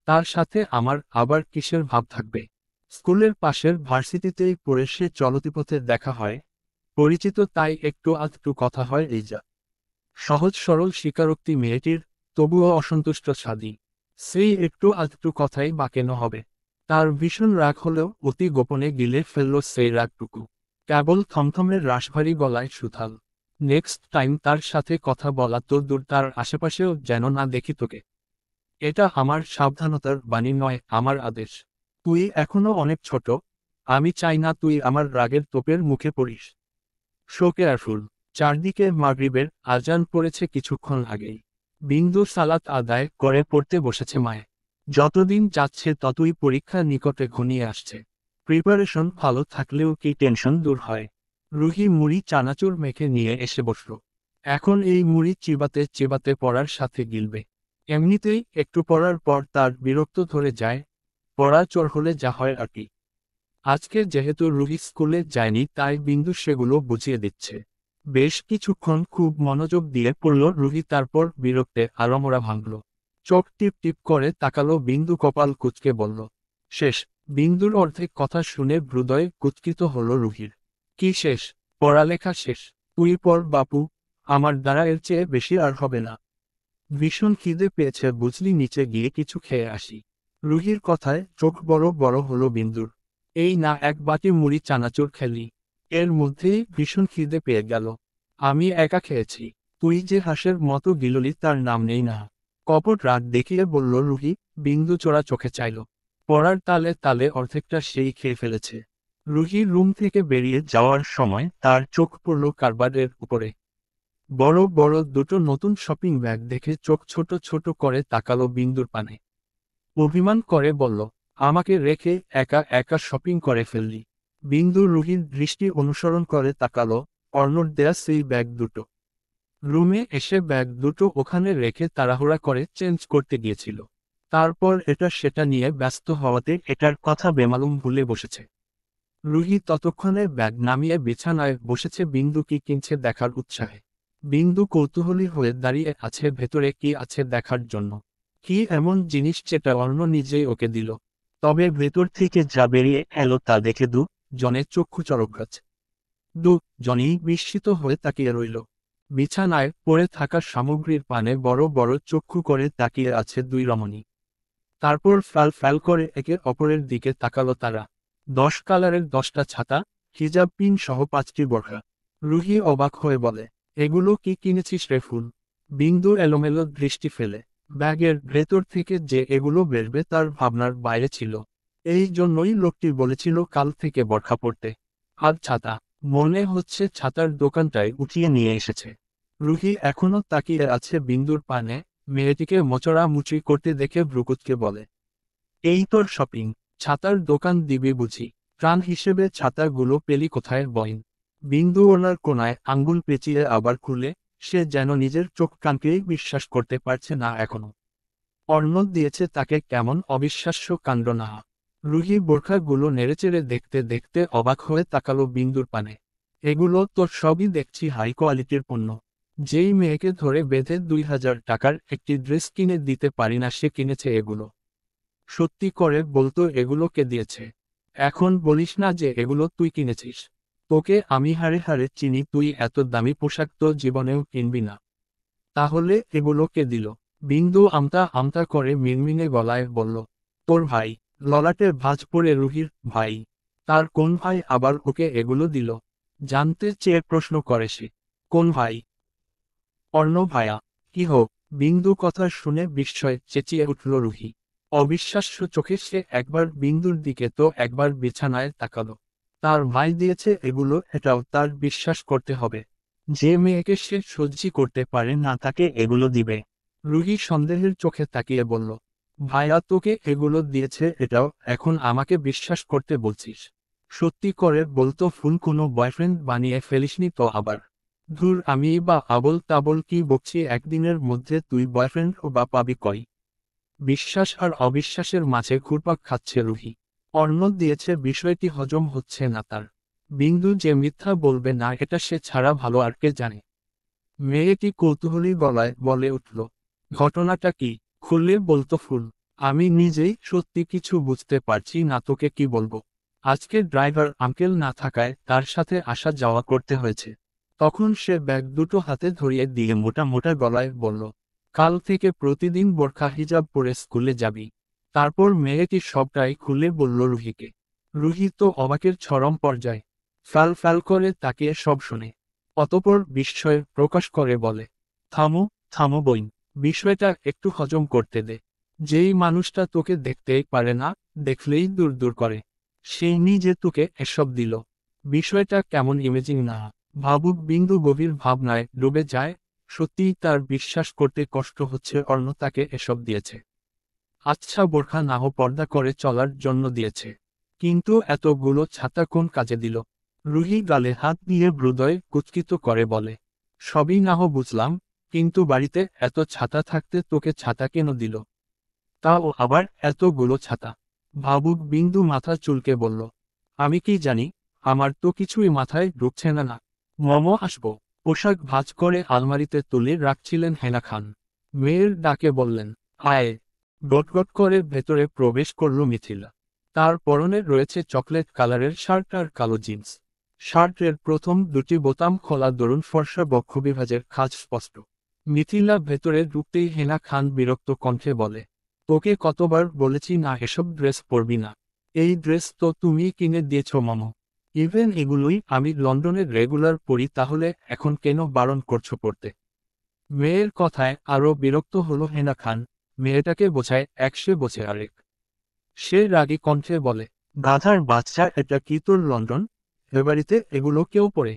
তার সাথে আমার আবার কিসের ভাব থাকবে? স্কুলের পাশের ভার্সিটিতেই পড়ে সে চলতিপথে দেখা হয়, পরিচিত তাই একটু আধটু কথা হয় এই যা। সহজ সরল স্বীকারোক্তি মেয়েটির, তবুও অসন্তুষ্ট সাদি। সেই একটু আধটু কথাই বা কেন হবে? তার ভীষণ রাগ হলেও অতি গোপনে গিলে ফেলল সেই রাগটুকু। কেবল থমথমের রাশভারী গলায় সুথাল, নেক্সট টাইম তার সাথে কথা বলা তো দূর, তার আশেপাশেও যেন না দেখি তোকে। এটা আমার সাবধানতার বাণী নয়, আমার আদেশ। তুই এখনো অনেক ছোট, আমি চাই না তুই আমার রাগের তোপের মুখে পড়িস। Show careful. চারদিকে মাগরিবের আজান পড়েছে কিছুক্ষণ আগেই। বিন্দু সালাত আদায় করে পড়তে বসেছে মায়ে। যতদিন যাচ্ছে ততই পরীক্ষা নিকটে ঘনিয়ে আসছে। প্রিপারেশন ভালো থাকলেও কি টেনশন দূর হয়? রুহি মুড়ি চানাচুর মেখে নিয়ে এসে বসল। এখন এই মুড়ি চিবাতে চিবাতে পড়ার সাথে গিলবে। এমনিতেই একটু পড়ার পর তার বিরক্ত ধরে যায়, পড়া চোর হলে যা হয় আর কি। আজকে যেহেতু রুহি স্কুলে যায়নি তাই বিন্দু সেগুলো বুঝিয়ে দিচ্ছে। বেশ কিছুক্ষণ খুব মনোযোগ দিয়ে পড়ল রুহি, তারপর বিরক্তে আড়মোড়া ভাঙল। চোখ টিপ টিপ করে তাকালো বিন্দু, কপাল কুঁচকে বলল, শেষ। বিন্দুর অর্ধেক কথা শুনে হৃদয় কুৎকিত হল রুহির। কি শেষ? পড়ালেখা শেষ? তুই পড় বাপু, আমার দ্বারা এর চেয়ে বেশি আর হবে না। ভীষণ খিদে পেয়েছে বুঝলি, নিচে গিয়ে কিছু খেয়ে আসি। রুহির কথায় চোখ বড় বড় হলো বিন্দুর। এই না এক বাটি মুড়ি চানাচুর খেলি, এর মধ্যেই ভীষণ খিদে পেয়ে গেল। আমি একা খেয়েছি, তুই যে হাঁসের মতো গিললি তার নাম নেই না। কপট রাগ দেখিয়ে বলল রুহি। বিন্দু চোরা চোখে চাইল। পড়ার তালে তালে অর্ধেকটা সেই খেয়ে ফেলেছে। রুহি রুম থেকে বেরিয়ে যাওয়ার সময় তার চোখ পড়ল কার্বারের উপরে। বড় বড় দুটো নতুন শপিং ব্যাগ দেখে চোখ ছোট ছোট করে তাকালো বিন্দুর পানে। অভিমান করে বলল, আমাকে রেখে একা একা শপিং করে ফেললি। বিন্দু রুহির দৃষ্টি অনুসরণ করে তাকালো, অর্ণর দেয়া সেই ব্যাগ দুটো। রুমে এসে ব্যাগ দুটো ওখানে রেখে তাড়াহুড়া করে চেঞ্জ করতে গিয়েছিল। তারপর এটা সেটা নিয়ে ব্যস্ত হওয়াতে এটার কথা বেমালুম ভুলে বসেছে। রুহি ততক্ষণে ব্যাগ নামিয়ে বিছানায় বসেছে বিন্দু কি কিনছে দেখার উৎসাহে। বিন্দু কৌতূহলী হয়ে দাঁড়িয়ে আছে ভেতরে কি আছে দেখার জন্য। কি এমন জিনিস যেটা অর্ণ নিজেই ওকে দিল? তবে ভেতর থেকে যা বেরিয়ে এলো তা দেখে দু জনের চক্ষু চরক গাছ। দু জনই বিস্মিত হয়ে তাকিয়ে রইল। বিছানায় পড়ে থাকা সামগ্রীর পানে বড় বড় চক্ষু করে তাকিয়ে আছে দুই রমণী। তারপর ফ্যাল ফ্যাল করে একে অপরের দিকে তাকালো তারা। 10 কালারের 10টা ছাতা, হিজাব পিন সহ 5টি বোরখা। রুহি অবাক হয়ে বলে, এগুলো কি কিনেছিস রে ফুল? বিন্দু এলোমেলো দৃষ্টি ফেলে। ব্যাগের ভেতর থেকে যে এগুলো বেরবে তার ভাবনার বাইরে ছিল। এই জন্যই লোকটি বলেছিল কাল থেকে বোরখা পরতে। আজ ছাতা, মনে হচ্ছে ছাতার দোকানটায় উঠিয়ে নিয়ে এসেছে। রুহি এখনো তাকিয়ে আছে বিন্দুর পানে। মেয়েটিকে মোচড়া মুচড়ি করতে দেখে ভ্রুকুচকে বলে, এই তোর শপিং? ছাতার দোকান দিবি বুঝি? প্রাণ হিসেবে ছাতাগুলো পেলি কোথায় বইন? বিন্দু ওনার কোনায় আঙ্গুল পেঁচিয়ে আবার খুলে, সে যেন নিজের চোখ কানকেই বিশ্বাস করতে পারছে না এখনো। অর্ণব দিয়েছে তাকে কেমন অবিশ্বাস্য কাণ্ড না। রুহি বোরখাগুলো নেড়েচেড়ে দেখতে দেখতে অবাক হয়ে তাকালো বিন্দুর পানে। এগুলো তোর সবই দেখছি হাই কোয়ালিটির পণ্য। যেই মেয়েকে ধরে বেঁধে 2000 টাকার একটি ড্রেস কিনে দিতে পারি না সে কিনেছে এগুলো। সত্যি করে বলতো এগুলো কে দিয়েছে? এখন বলিস না যে এগুলো তুই কিনেছিস। তোকে আমি হাড়ে হাড়ে চিনি, তুই এত দামি পোশাক তো জীবনেও কিনবি না। তাহলে এগুলো কে দিল? বিন্দু আমতা আমতা করে মিনমিনে গলায় বলল, তোর ভাই। ললাটে ভাঁজ পড়ে রুহির। ভাই? তার কোন ভাই আবার ওকে এগুলো দিল? জানতে চেয়ে প্রশ্ন করে সে, কোন ভাই? অর্ণ ভায়া। কি হোক? বিন্দু কথা শুনে বিস্ময়ে চেঁচিয়ে উঠল রুহি। অবিশ্বাস্য চোখে সে একবার বিন্দুর দিকে তো একবার বিছানায় তাকালো। তার ভাই দিয়েছে এগুলো, এটাও তার বিশ্বাস করতে হবে। যে মেয়েকে সে সহ্য করতে পারে না তাকে এগুলো দিবে? রুহি সন্দেহের চোখে তাকিয়ে বলল, ভাইয়া তোকে এগুলো দিয়েছে এটাও এখন আমাকে বিশ্বাস করতে বলছিস? সত্যি করে বলতো ফুল, কোনো বয়ফ্রেন্ড বানিয়ে ফেলিসনি তো আবার? ধুর, আমি বা আবল তাবল কি বকছি, একদিনের মধ্যে তুই বয়ফ্রেন্ড ও বা পাবি কই? বিশ্বাস আর অবিশ্বাসের মাঝে ঘুরপাক খাচ্ছে রুহি। অর্ণব দিয়েছে বিষয়টি হজম হচ্ছে না তার। বিন্দু যে মিথ্যা বলবে না এটা সে ছাড়া ভালো আর কে জানে। মেয়েটি কৌতূহলী গলায় বলে উঠল, ঘটনাটা কি? খুললে বলতো ফুল। আমি নিজেই সত্যি কিছু বুঝতে পারছি না, তোকে কি বলবো। আজকে ড্রাইভার আঙ্কেল না থাকায় তার সাথে আসা যাওয়া করতে হয়েছে। তখন সে ব্যাগ দুটো হাতে ধরিয়ে দিয়ে মোটা মোটা গলায় বলল, কাল থেকে প্রতিদিন বোরখা হিজাব পরে স্কুলে যাবি। তারপর মেয়েটি সবটাই খুলে বলল রুহিকে। রুহি তো অবাকের চরম পর্যায়ে, ফ্যাল ফ্যাল করে তাকিয়ে সব শোনে। অতপর বিস্ময় প্রকাশ করে বলে, থামো থামো বইন, বিষয়টা একটু হজম করতে দে। যেই মানুষটা তোকে দেখতেই পারে না, দেখলেই দূর দূর করে, সেই নিজে তোকে এসব দিল। বিষয়টা কেমন ইমেজিং না। ভাবুক বিন্দু গভীর ভাবনায় ডুবে যায়। সত্যিই তার বিশ্বাস করতে কষ্ট হচ্ছে অর্ণ তাকে এসব দিয়েছে। আচ্ছা, বোরখা নাহ পর্দা করে চলার জন্য দিয়েছে, কিন্তু এতগুলো ছাতা কোন কাজে দিল? রুহি গালে হাত দিয়ে হৃদয় কুচকিত করে বলে, সবই নাহ বুঝলাম, কিন্তু বাড়িতে এত ছাতা থাকতে তোকে ছাতা কেন দিল? তাও আবার এতগুলো ছাতা। ভাবুক বিন্দু মাথা চুলকে বলল, আমি কি জানি, আমার তো কিছুই মাথায় ঢুকছে না। না মমো আসবো। পোশাক ভাঁজ করে আলমারিতে তুলে রাখছিলেন হেনা খান। মেয়ের ডাকে বললেন, আয়। গটগট করে ভেতরে প্রবেশ করল মিথিলা। তার পরনে রয়েছে চকলেট কালারের শার্ট আর কালো জিন্স। শার্টের প্রথম দুটি বোতাম খোলা, দরুন ফর্সা বক্ষবিভাজের খাঁজ স্পষ্ট। মিথিলা ভেতরে ঢুকতেই হেনা খান বিরক্ত কণ্ঠে বলে, তোকে কতবার বলেছি না এসব ড্রেস পরবি না। এই ড্রেস তো তুমি কিনে দিয়েছ মামা। ইভেন এগুলোই আমি লন্ডনের রেগুলার পরি, তাহলে এখন কেন বারণ করছো পড়তে? মেয়ের কথায় আরও বিরক্ত হলো হেনা খান। মেয়েটাকে বোঝায় এক, সে বোঝে আরেক। সে রাগী কণ্ঠে বলে, গাধার বাচ্চা, এটা কি তোর লন্ডন? এ বাড়িতে এগুলো কেউ পরে?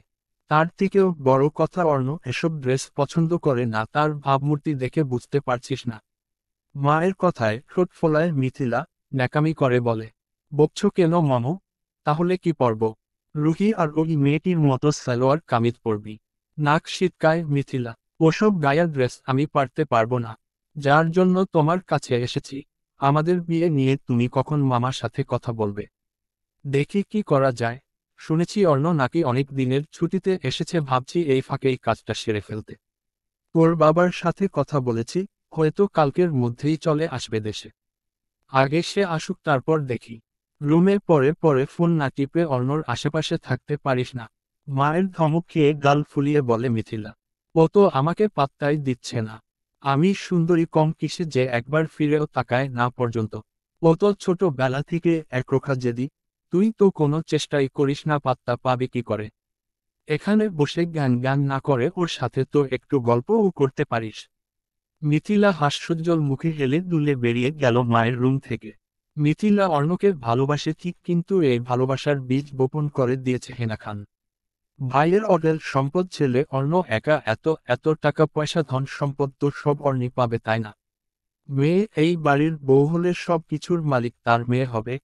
তার থেকেও বড় কথা, অর্ণ এসব ড্রেস পছন্দ করে না। তার ভাবমূর্তি দেখে বুঝতে পারছিস না? মায়ের কথায় ঠোঁট ফোলায় মিথিলা, ন্যাকামি করে বলে, বকছ কেন মামু? তাহলে কি পরব? রুহি আর ওই মেয়েটির মতো সালোয়ার কামিজ পরবি? নাক সিটকায় মিথিলা, ওসব গায়া ড্রেস আমি পারতে পারবো না। যার জন্য তোমার কাছে এসেছি, আমাদের বিয়ে নিয়ে তুমি কখন মামার সাথে কথা বলবে? দেখি কি করা যায়। শুনেছি অর্ণ নাকি অনেক দিনের ছুটিতে এসেছে, ভাবছি এই ফাঁকেই কাজটা সেরে ফেলতে। তোর বাবার সাথে কথা বলেছি, হয়তো কালকের মধ্যেই চলে আসবে দেশে। আগে সে আসুক, তারপর দেখি। রুমে পরে পরে ফোন না টিপে অর্ণর আশেপাশে থাকতে পারিস না। মায়ের ধমক খেয়ে গাল ফুলিয়ে বলে মিথিলা, ও তো আমাকে পাত্তাই দিচ্ছে না। আমি সুন্দরী কম কিসে যে একবার ফিরেও তাকায় না পর্যন্ত। ও তো ছোটবেলা থেকে একরোখা জেদি। তুই তো কোনো চেষ্টাই করিস না, পাত্তা পাবি কি করে? এখানে বসে জ্ঞান জ্ঞান না করে ওর সাথে তো একটু গল্পও করতে পারিস। মিথিলা হাস্যোজ্জ্বল মুখে হেলে দুলে বেরিয়ে গেল মায়ের রুম থেকে। মিথিলা অর্ণকে ভালোবাসে ঠিক, কিন্তু এই ভালোবাসার বীজ বপন করে দিয়েছে হেনা খান। ভাইয়ের অডেল সম্পদ ছেলে অর্ণ একা, এত এত টাকা পয়সা ধন সম্পদ তো সব অর্ণই পাবে, তাই না? মেয়ে এই বাড়ির বউ হলে সব কিছুর মালিক তার মেয়ে হবে।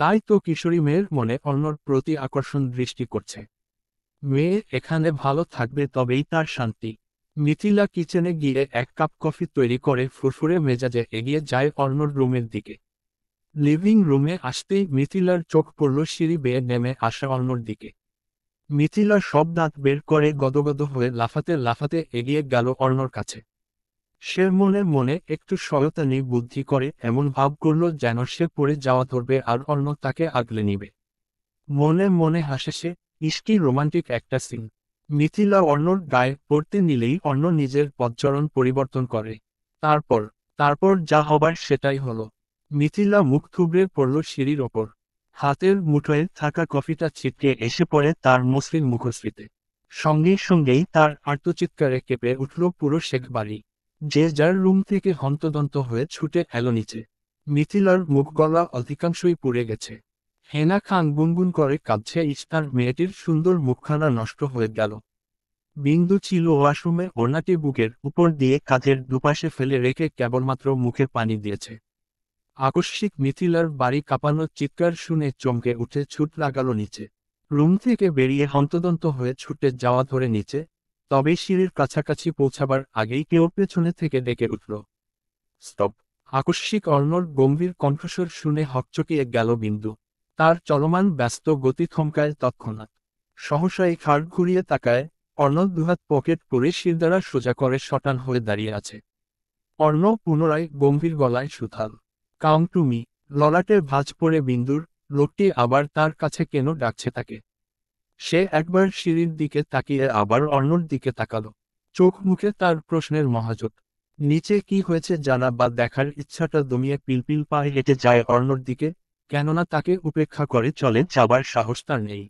তাই তো কিশোরী মেয়ের মনে অর্ণর প্রতি আকর্ষণ দৃষ্টি করছে। মেয়ে এখানে ভালো থাকবে, তবেই তার শান্তি। মিথিলা কিচেনে গিয়ে এক কাপ কফি তৈরি করে ফুরফুরে মেজাজে এগিয়ে যায় অর্ণর রুমের দিকে। লিভিং রুমে আসতেই মিথিলার চোখ পড়ল সিঁড়ি বেয়ে নেমে আসা অর্ণর দিকে। মিথিলা সব দাঁত বের করে গদগদ হয়ে লাফাতে লাফাতে এগিয়ে গেল অর্ণর কাছে। সে মনে মনে একটু শয়তানি বুদ্ধি করে এমন ভাব করল যেন সে পড়ে যাওয়া ধরবে আর অর্ণ তাকে আগলে নিবে। মনে মনে হাসে সে, ইস্কি রোমান্টিক একটা সিন। মিথিলা অর্ণর গায়ে পড়তে নিলেই অর্ণ নিজের পদচরণ পরিবর্তন করে। তারপর তারপর যা হবার সেটাই হলো। মিথিলা মুখ থুবড়ে পড়ল সিঁড়ির ওপর। হাতের মুঠোয় থাকা কফিটা ছিটকে এসে পড়ে তার মসৃণ মুখশ্রীতে। সঙ্গে সঙ্গেই তার আর্তচিৎকারে কেঁপে উঠল পুরো শেখ বাড়ি। যে যার রুম থেকে হন্তদন্ত হয়ে ছুটে এলো নিচে। মিথিলার মুখ গলা অধিকাংশই পুড়ে গেছে। হেনা খান গুনগুন করে কাঁদছে, ইস্তার মেয়েটির সুন্দর মুখখানা নষ্ট হয়ে গেল। বিন্দু ছিল ওয়াশরুমে, ওড়নাটি বুকের উপর দিয়ে কাঁধের দুপাশে ফেলে রেখে কেবলমাত্র মুখে পানি দিয়েছে। আকস্মিক মিথিলার বাড়ি কাঁপানো চিৎকার শুনে চমকে উঠে ছুট লাগালো নিচে। রুম থেকে বেরিয়ে হন্তদন্ত হয়ে ছুটে যাওয়া ধরে নিচে। তবে সিঁড়ির কাছাকাছি পৌঁছাবার আগেই কেউ পেছনে থেকে ডেকে উঠল, স্টপ! আকস্মিক অর্ণর গম্ভীর কণ্ঠস্বর শুনে হকচকিয়ে গেল বিন্দু। তার চলমান ব্যস্ত গতি থমকায় তৎক্ষণাৎ। সহসাই ঘাড় ঘুরিয়ে তাকায়। অর্ণব দুহাত পকেট করে শিরদাঁড়া সোজা করে শটান হয়ে দাঁড়িয়ে আছে। অর্ণব পুনরায় গম্ভীর গলায় সুথাল, কাউম টু মি। ললাটে ভাঁজ পড়ে বিন্দুর, লোকটি আবার তার কাছে কেন ডাকছে তাকে। সে একবার সিঁড়ির দিকে তাকিয়ে আবার অর্ণর দিকে তাকালো। চোখ মুখে তার প্রশ্নের মহাজোট। নিচে কি হয়েছে জানা বা দেখার ইচ্ছাটা দমিয়ে পিলপিল পায়ে হেঁটে যায় অর্ণর দিকে, কেননা তাকে উপেক্ষা করে চলে যাবার সাহস তার নেই।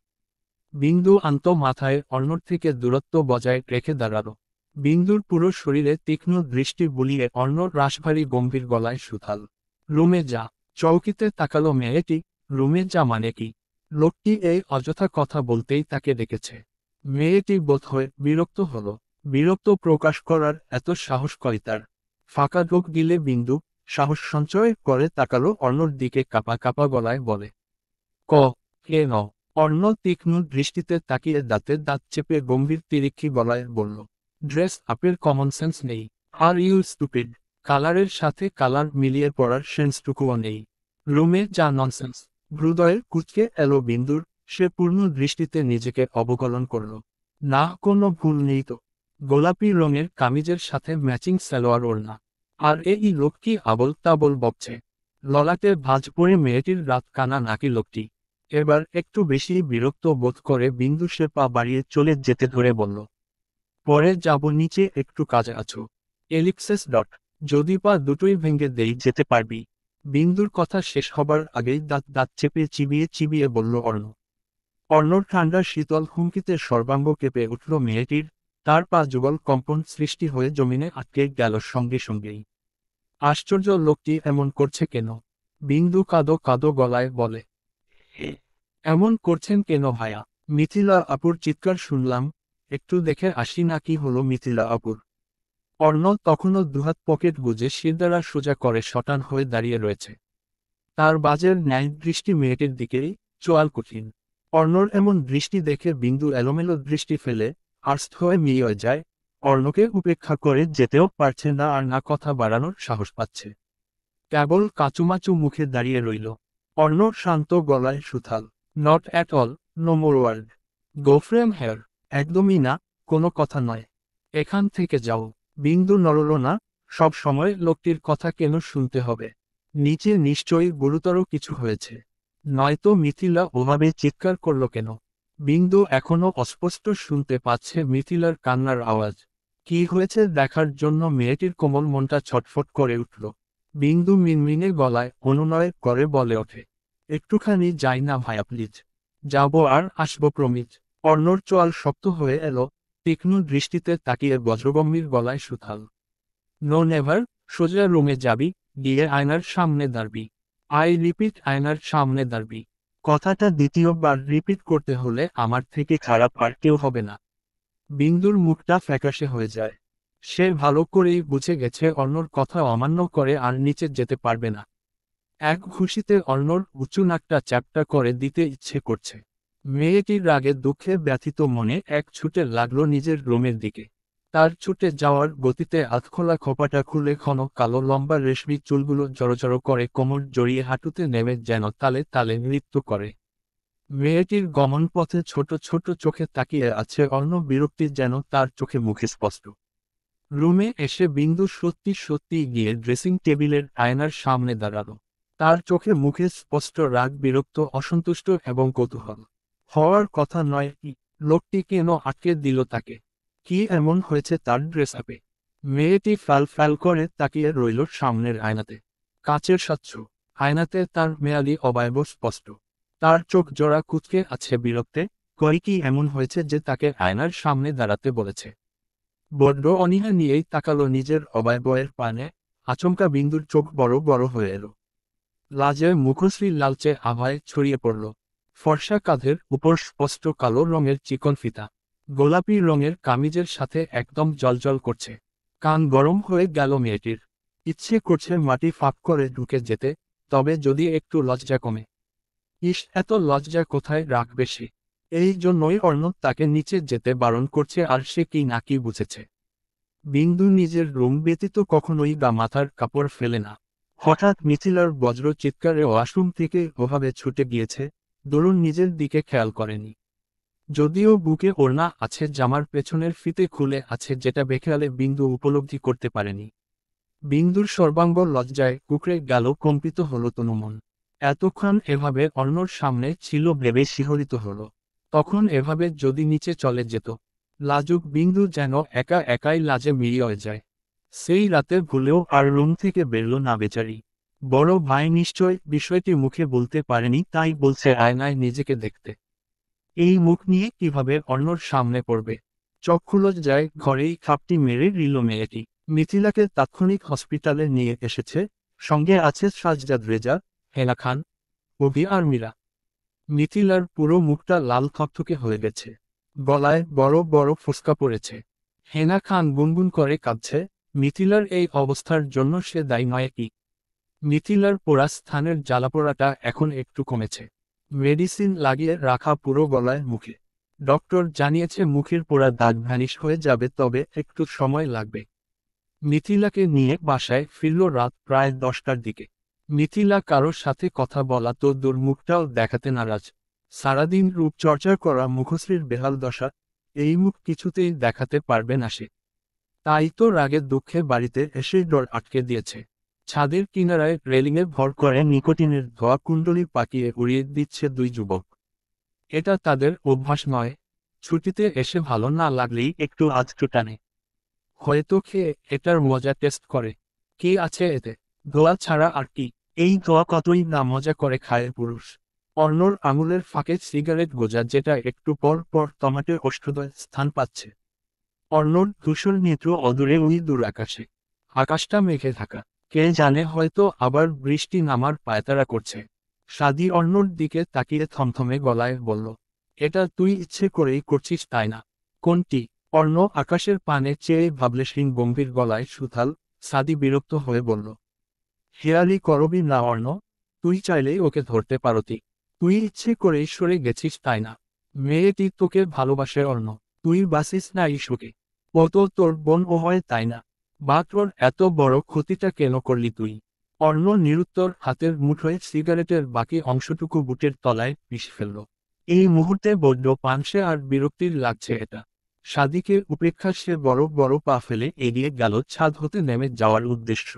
বিন্দু আন্ত মাথায় অর্ণর থেকে দূরত্ব বজায় রেখে দাঁড়ালো। বিন্দুর পুরো শরীরে তীক্ষ্ণ দৃষ্টি বুলিয়ে অর্ণর রাশভারী গম্ভীর গলায় সুথাল। রুমে যা। চৌকিতে তাকালো মেয়েটি। রুমে যা মানে কি? লোকটি এই অযথা কথা বলতেই তাকে ডেকেছে। মেয়েটি বোধহয় বিরক্ত হলো। বিরক্ত প্রকাশ করার এত সাহস কই তার? ফাঁকা ঢোক গিলে বিন্দু সাহস সঞ্চয় করে তাকালো অর্ণর দিকে কাঁপা কাঁপা গলায় বলে, ক কে ন। অর্ণ তীক্ষ্ণ দৃষ্টিতে তাকিয়ে দাঁতে দাঁত চেপে গম্ভীর তিরিক্ষি গলায় বলল, ড্রেস আপের কমন সেন্স নেই। Are you stupid. কালারের সাথে কালার মিলিয়ে পড়ার সেন্সটুকুও নেই। রুমে যা ননসেন্স। হৃদয়ের কুচকে এলো বিন্দুর। সে পূর্ণ দৃষ্টিতে নিজেকে অবকলন করল। না, কোনো ভুল নেই তো। গোলাপি রঙের কামিজের সাথে ম্যাচিং সালোয়ার ওড়না। আর এই লোক কি আবল তাবল বকছে। ললাটে ভাঁজ পড়ে মেয়েটির রাত কানা নাকি লোকটি। এবার একটু বেশি বিরক্ত বোধ করে বিন্দু সে পা বাড়িয়ে চলে যেতে ধরে বলল, পরে যাব, নিচে একটু কাজে আছো। এলিক্সেস ডট। যদি পা দুটোই ভেঙে দেই যেতে পারবি। বিন্দুর কথা শেষ হবার আগেই দাঁত দাঁত চেপে চিবিয়ে চিবিয়ে বলল অর্ণ। অর্ণর ঠান্ডা শীতল হুমকিতে সর্বাঙ্গ কেঁপে উঠল মেয়েটির। তার পা যুগল কম্পন সৃষ্টি হয়ে জমিনে আটকে গেল সঙ্গে সঙ্গেই। আশ্চর্য, লোকটি এমন করছে কেন? বিন্দু কাঁদো কাঁদো গলায় বলে, এমন করছেন কেন ভায়া? মিথিলা আপুর চিৎকার শুনলাম। একটু দেখে আসি না কি হলো মিথিলা আপুর। অর্ণ তখনও দুহাত পকেট গুজে শিরদাঁড়া সোজা করে শটান হয়ে দাঁড়িয়ে রয়েছে। তার বাজের ন্যায় দৃষ্টি মেয়েটির দিকেই, চোয়াল কঠিন। অর্ণর এমন দৃষ্টি দেখে বিন্দু এলোমেলো দৃষ্টি ফেলে আর্স্ট হয়ে মিলিয়ে যায়। অর্ণকে উপেক্ষা করে যেতেও পারছে না আর না কথা বাড়ানোর সাহস পাচ্ছে। কেবল কাচুমাচু মুখে দাঁড়িয়ে রইল। অর্ণ শান্ত গলায় সুথাল, not at all, no more word. Go from here. একদমই না, কোনো কথা নয়। এখান থেকে যাও। বিন্দু নড়ল না। সব সময় লোকটির কথা কেন শুনতে হবে? নিচে নিশ্চয়ই গুরুতর কিছু হয়েছে। নয়তো মিথিলা ওভাবে চিৎকার করল কেন? বিন্দু এখনো অস্পষ্ট শুনতে পাচ্ছে মিথিলার কান্নার আওয়াজ। কি হয়েছে দেখার জন্য মেয়েটির কোমল মনটা ছটফট করে উঠল। বিন্দু মিনমিনে গলায় অনুনয় করে বলে ওঠে, একটুখানি যাই না ভায়া প্লিজ। যাবো আর আসবো প্রমিজ। অর্ণর চোয়াল শক্ত হয়ে এলো। তীক্ষ্ণ দৃষ্টিতে তাকিয়ে বজ্রগম্ভীর গলায় সুথাল, নো নেভার। সোজা রুমে যাবি, গিয়ে আয়নার সামনে দাঁড়বি। আই রিপিট, আয়নার সামনে দাঁড়বি। কথাটা দ্বিতীয়বার রিপিট করতে হলে আমার থেকে খারাপ আর কেউ হবে না। বিন্দুর মুখটা ফ্যাকাশে হয়ে যায়। সে ভালো করেই বুঝে গেছে অর্ণর কথা অমান্য করে আর নিচে যেতে পারবে না। এক ঘুষিতে অর্ণর উঁচু নাকটা চ্যাপ্টা করে দিতে ইচ্ছে করছে। মেয়েটির রাগে দুঃখে ব্যথিত মনে এক ছুটে লাগলো নিজের রুমের দিকে। তার ছুটে যাওয়ার গতিতে আধখোলা খোপাটা খুলে ঘন কালো লম্বা রেশমি চুলগুলো জড়ো করে কোমর জড়িয়ে হাঁটুতে নেমে যেন তালে তালে নৃত্য করে। মেয়েটির গমন পথে ছোট ছোট চোখে তাকিয়ে আছে অর্ণ, বিরক্তি যেন তার চোখে মুখে স্পষ্ট। রুমে এসে বিন্দু সত্যি সত্যি গিয়ে ড্রেসিং টেবিলের আয়নার সামনে দাঁড়ালো। তার চোখে মুখে স্পষ্ট রাগ, বিরক্ত, অসন্তুষ্ট এবং কৌতূহল। হওয়ার কথা নয় কি? লোকটি কেন আটকে দিল তাকে? কি এমন হয়েছে তার ড্রেস আপে? মেয়েটি ফ্যাল ফ্যাল করে তাকিয়ে রইল সামনের আয়নাতে। কাচের স্বচ্ছ আয়নাতে তার মেয়ালি অবয়ব স্পষ্ট। তার চোখ জোড়া কুঁচকে আছে বিরক্তে। কই কি এমন হয়েছে যে তাকে আয়নার সামনে দাঁড়াতে বলেছে? বড্ড অনীহা নিয়েই তাকালো নিজের অবয়বের পানে। আচমকা বিন্দুর চোখ বড় বড় হয়ে এলো। লাজে মুখশ্রী লালচে আভায় ছড়িয়ে পড়ল। ফর্সা কাঁধের উপর স্পষ্ট কালো রঙের চিকন ফিতা। গোলাপি রঙের কামিজের সাথে একদম জলজল করছে। কান গরম হয়ে গেল মেয়েটির। ইচ্ছে করছে মাটি ফাঁক করে ঢুকে যেতে, তবে যদি একটু লজ্জা কমে। ইস, এত লজ্জা কোথায় রাখবে সে? এই জন্যই অর্ণ তাকে নিচে যেতে বারণ করছে আর সে কি না কি বুঝেছে। বিন্দু নিজের রুম ব্যতীত কখনোই গা মাথার কাপড় ফেলে না। হঠাৎ মিথিলার বজ্র চিৎকারে ওয়াশরুম থেকে ওভাবে ছুটে গিয়েছে, দরুন নিজের দিকে খেয়াল করেনি। যদিও বুকে ওড়না আছে, জামার পেছনের ফিতে খুলে আছে, যেটা বেখেয়ালে বিন্দু উপলব্ধি করতে পারেনি। বিন্দুর সর্বাঙ্গ লজ্জায় কুকড়ে গেল, কম্পিত হলো তনুমন। এতক্ষণ এভাবে অর্ণর সামনে ছিল ভেবে শিহরিত হলো। তখন এভাবে যদি নিচে চলে যেত। লাজুক বিন্দু যেন একা একাই লাজে মিলিয়ে যায়। সেই রাতে ভুলেও আর রুম থেকে বেরল না বেচারি। বড় ভাই নিশ্চয় বিষয়টি মুখে বলতে পারেনি, তাই বলছে আয়নায় নিজেকে দেখতে। এই মুখ নিয়ে কিভাবে অর্ণর সামনে পড়বে? চক্ষুলজ্জায় ঘরেই খাপটি মেরে রিল মেয়েটি। মিথিলাকে তাৎক্ষণিক হসপিটালে নিয়ে এসেছে। সঙ্গে আছে সাজজাদ রেজা, হেনা খান, অভি আর মীরা। মিথিলার পুরো মুখটা লাল থকথকে হয়ে গেছে। গলায় বড় বড় ফোস্কা পড়েছে। হেনা খান গুনগুন করে কাঁদছে, মিথিলার এই অবস্থার জন্য সে দায়ী নয় কি? মিথিলার পোড়া স্থানের জ্বালাপোড়াটা এখন একটু কমেছে। মেডিসিন লাগিয়ে রাখা পুরো গলায় মুখে। ডক্টর জানিয়েছে মুখের পোড়া দাগ ভ্যানিশ হয়ে যাবে, তবে একটু সময় লাগবে। মিথিলাকে নিয়ে বাসায় ফিরল রাত প্রায় 10টার দিকে। মিথিলা কারোর সাথে কথা বলা তো দূর, মুখটাও দেখাতে নারাজ। সারাদিন রূপচর্চা করা মুখশ্রীর বেহাল দশা, এই মুখ কিছুতেই দেখাতে পারবে না সে। তাই তো রাগে দুঃখে বাড়িতে এসে ডোর আটকে দিয়েছে। ছাদের কিনারায় রেলিংয়ে ভর করে নিকোটিনের ধোয়া কুণ্ডলি পাকিয়ে উড়িয়ে দিচ্ছে দুই যুবক। এটা তাদের অভ্যাস নয়। ছুটিতে এসে ভালো না লাগলেই একটু আধটু টানে। হয়তো খেয়ে এটার মজা টেস্ট করে। কি আছে এতে? ধোয়া ছাড়া আর কি? এই ধোয়া কতই না মজা করে খায় পুরুষ। অর্ণর আঙুলের ফাঁকে সিগারেট গোজা, যেটা একটু পর পর টমাটোর ওষ্ঠদয় স্থান পাচ্ছে। অর্ণর ধূসর নেত্র অদূরে ওই দূর আকাশে। আকাশটা মেঘে ঢাকা। কে জানে, হয়তো আবার বৃষ্টি নামার পায়তারা করছে। সাদি অর্ণর দিকে তাকিয়ে থমথমে গলায় বলল, এটা তুই ইচ্ছে করেই করছিস তাই না? কোনটি? অর্ণ আকাশের পানে চেয়ে ভাবলেশহীন গম্ভীর গলায় সুথাল। সাদি বিরক্ত হয়ে বলল, হেয়ালি করবি না অর্ণ, তুই চাইলেই ওকে ধরতে পারতি। তুই ইচ্ছে করেই সরে গেছিস তাই না? মেয়েটি তোকে ভালোবাসে অর্ণ, তুই বাসিস না ইস্যুকে। ও তো তোর বোন ও হয় তাই না? বা তোর এত বড় ক্ষতিটা কেন করলি তুই? অর্ণ নিরুত্তর, হাতের মুঠোয় সিগারেটের বাকি অংশটুকু বুটের তলায় পিষে ফেলল। এই মুহূর্তে বড্ড পাংশে আর বিরক্তির লাগছে এটা। সাদিকে উপেক্ষা সে বড় বড় পা ফেলে এগিয়ে গেল ছাদ হতে নেমে যাওয়ার উদ্দেশ্য।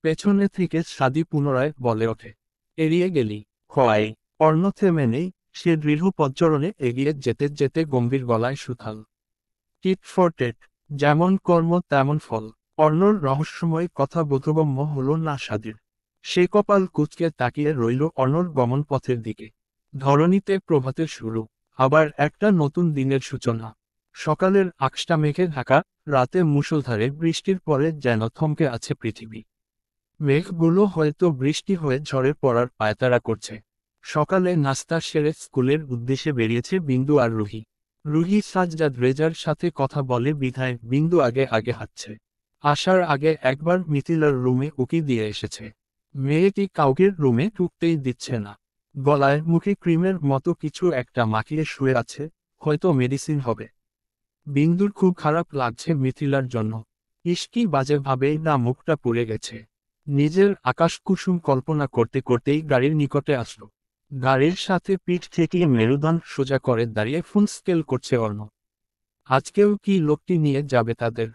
পেছনে থেকে সাদি পুনরায় বলে ওঠে, এড়িয়ে গেলি হয়। অর্ণ থেমে নেই, সে দৃঢ় পদচরণে এগিয়ে যেতে যেতে গম্ভীর গলায় সুথাল। টিট ফর টেট, যেমন কর্ম তেমন ফল। অর্ণর রহস্যময় কথা বোধগম্য হল না সাদির। সে কপাল কুঁচকে তাকিয়ে রইল অর্ণর গমন পথের দিকে। ধরণীতে প্রভাতের শুরু, আবার একটা নতুন দিনের সূচনা। সকালের আকাশটা মেঘে ঢাকা, রাতে মুষলধারে বৃষ্টির পরে যেন থমকে আছে পৃথিবী। মেঘগুলো হয়তো বৃষ্টি হয়ে ঝরে পড়ার পায়তারা করছে। সকালে নাস্তা সেরে স্কুলের উদ্দেশ্যে বেরিয়েছে বিন্দু আর রুহি। রুহি সাজজাদ রেজার সাথে কথা বলে বিধায় বিন্দু আগে আগে হাঁটছে। আসার আগে একবার মিথিলার রুমে উকি দিয়ে এসেছে। মেয়েটি কাউকে রুমে ঢুকতেই দিচ্ছে না। গলায় মুখে ক্রিমের মতো কিছু একটা মাখিয়ে শুয়ে আছে, হয়তো মেডিসিন হবে। বিন্দুর খুব খারাপ লাগছে মিথিলার জন্য। ইস্কি বাজে ভাবেই না মুখটা পুড়ে গেছে। নিজের আকাশকুসুম কল্পনা করতে করতেই গাড়ির নিকটে আসলো। গাড়ির সাথে পিঠ ঠেকিয়ে মেরুদণ্ড সোজা করে দাঁড়িয়ে ফোন স্কেল করছে অর্ণ। আজকেও কি লোকটি নিয়ে যাবে তাদের?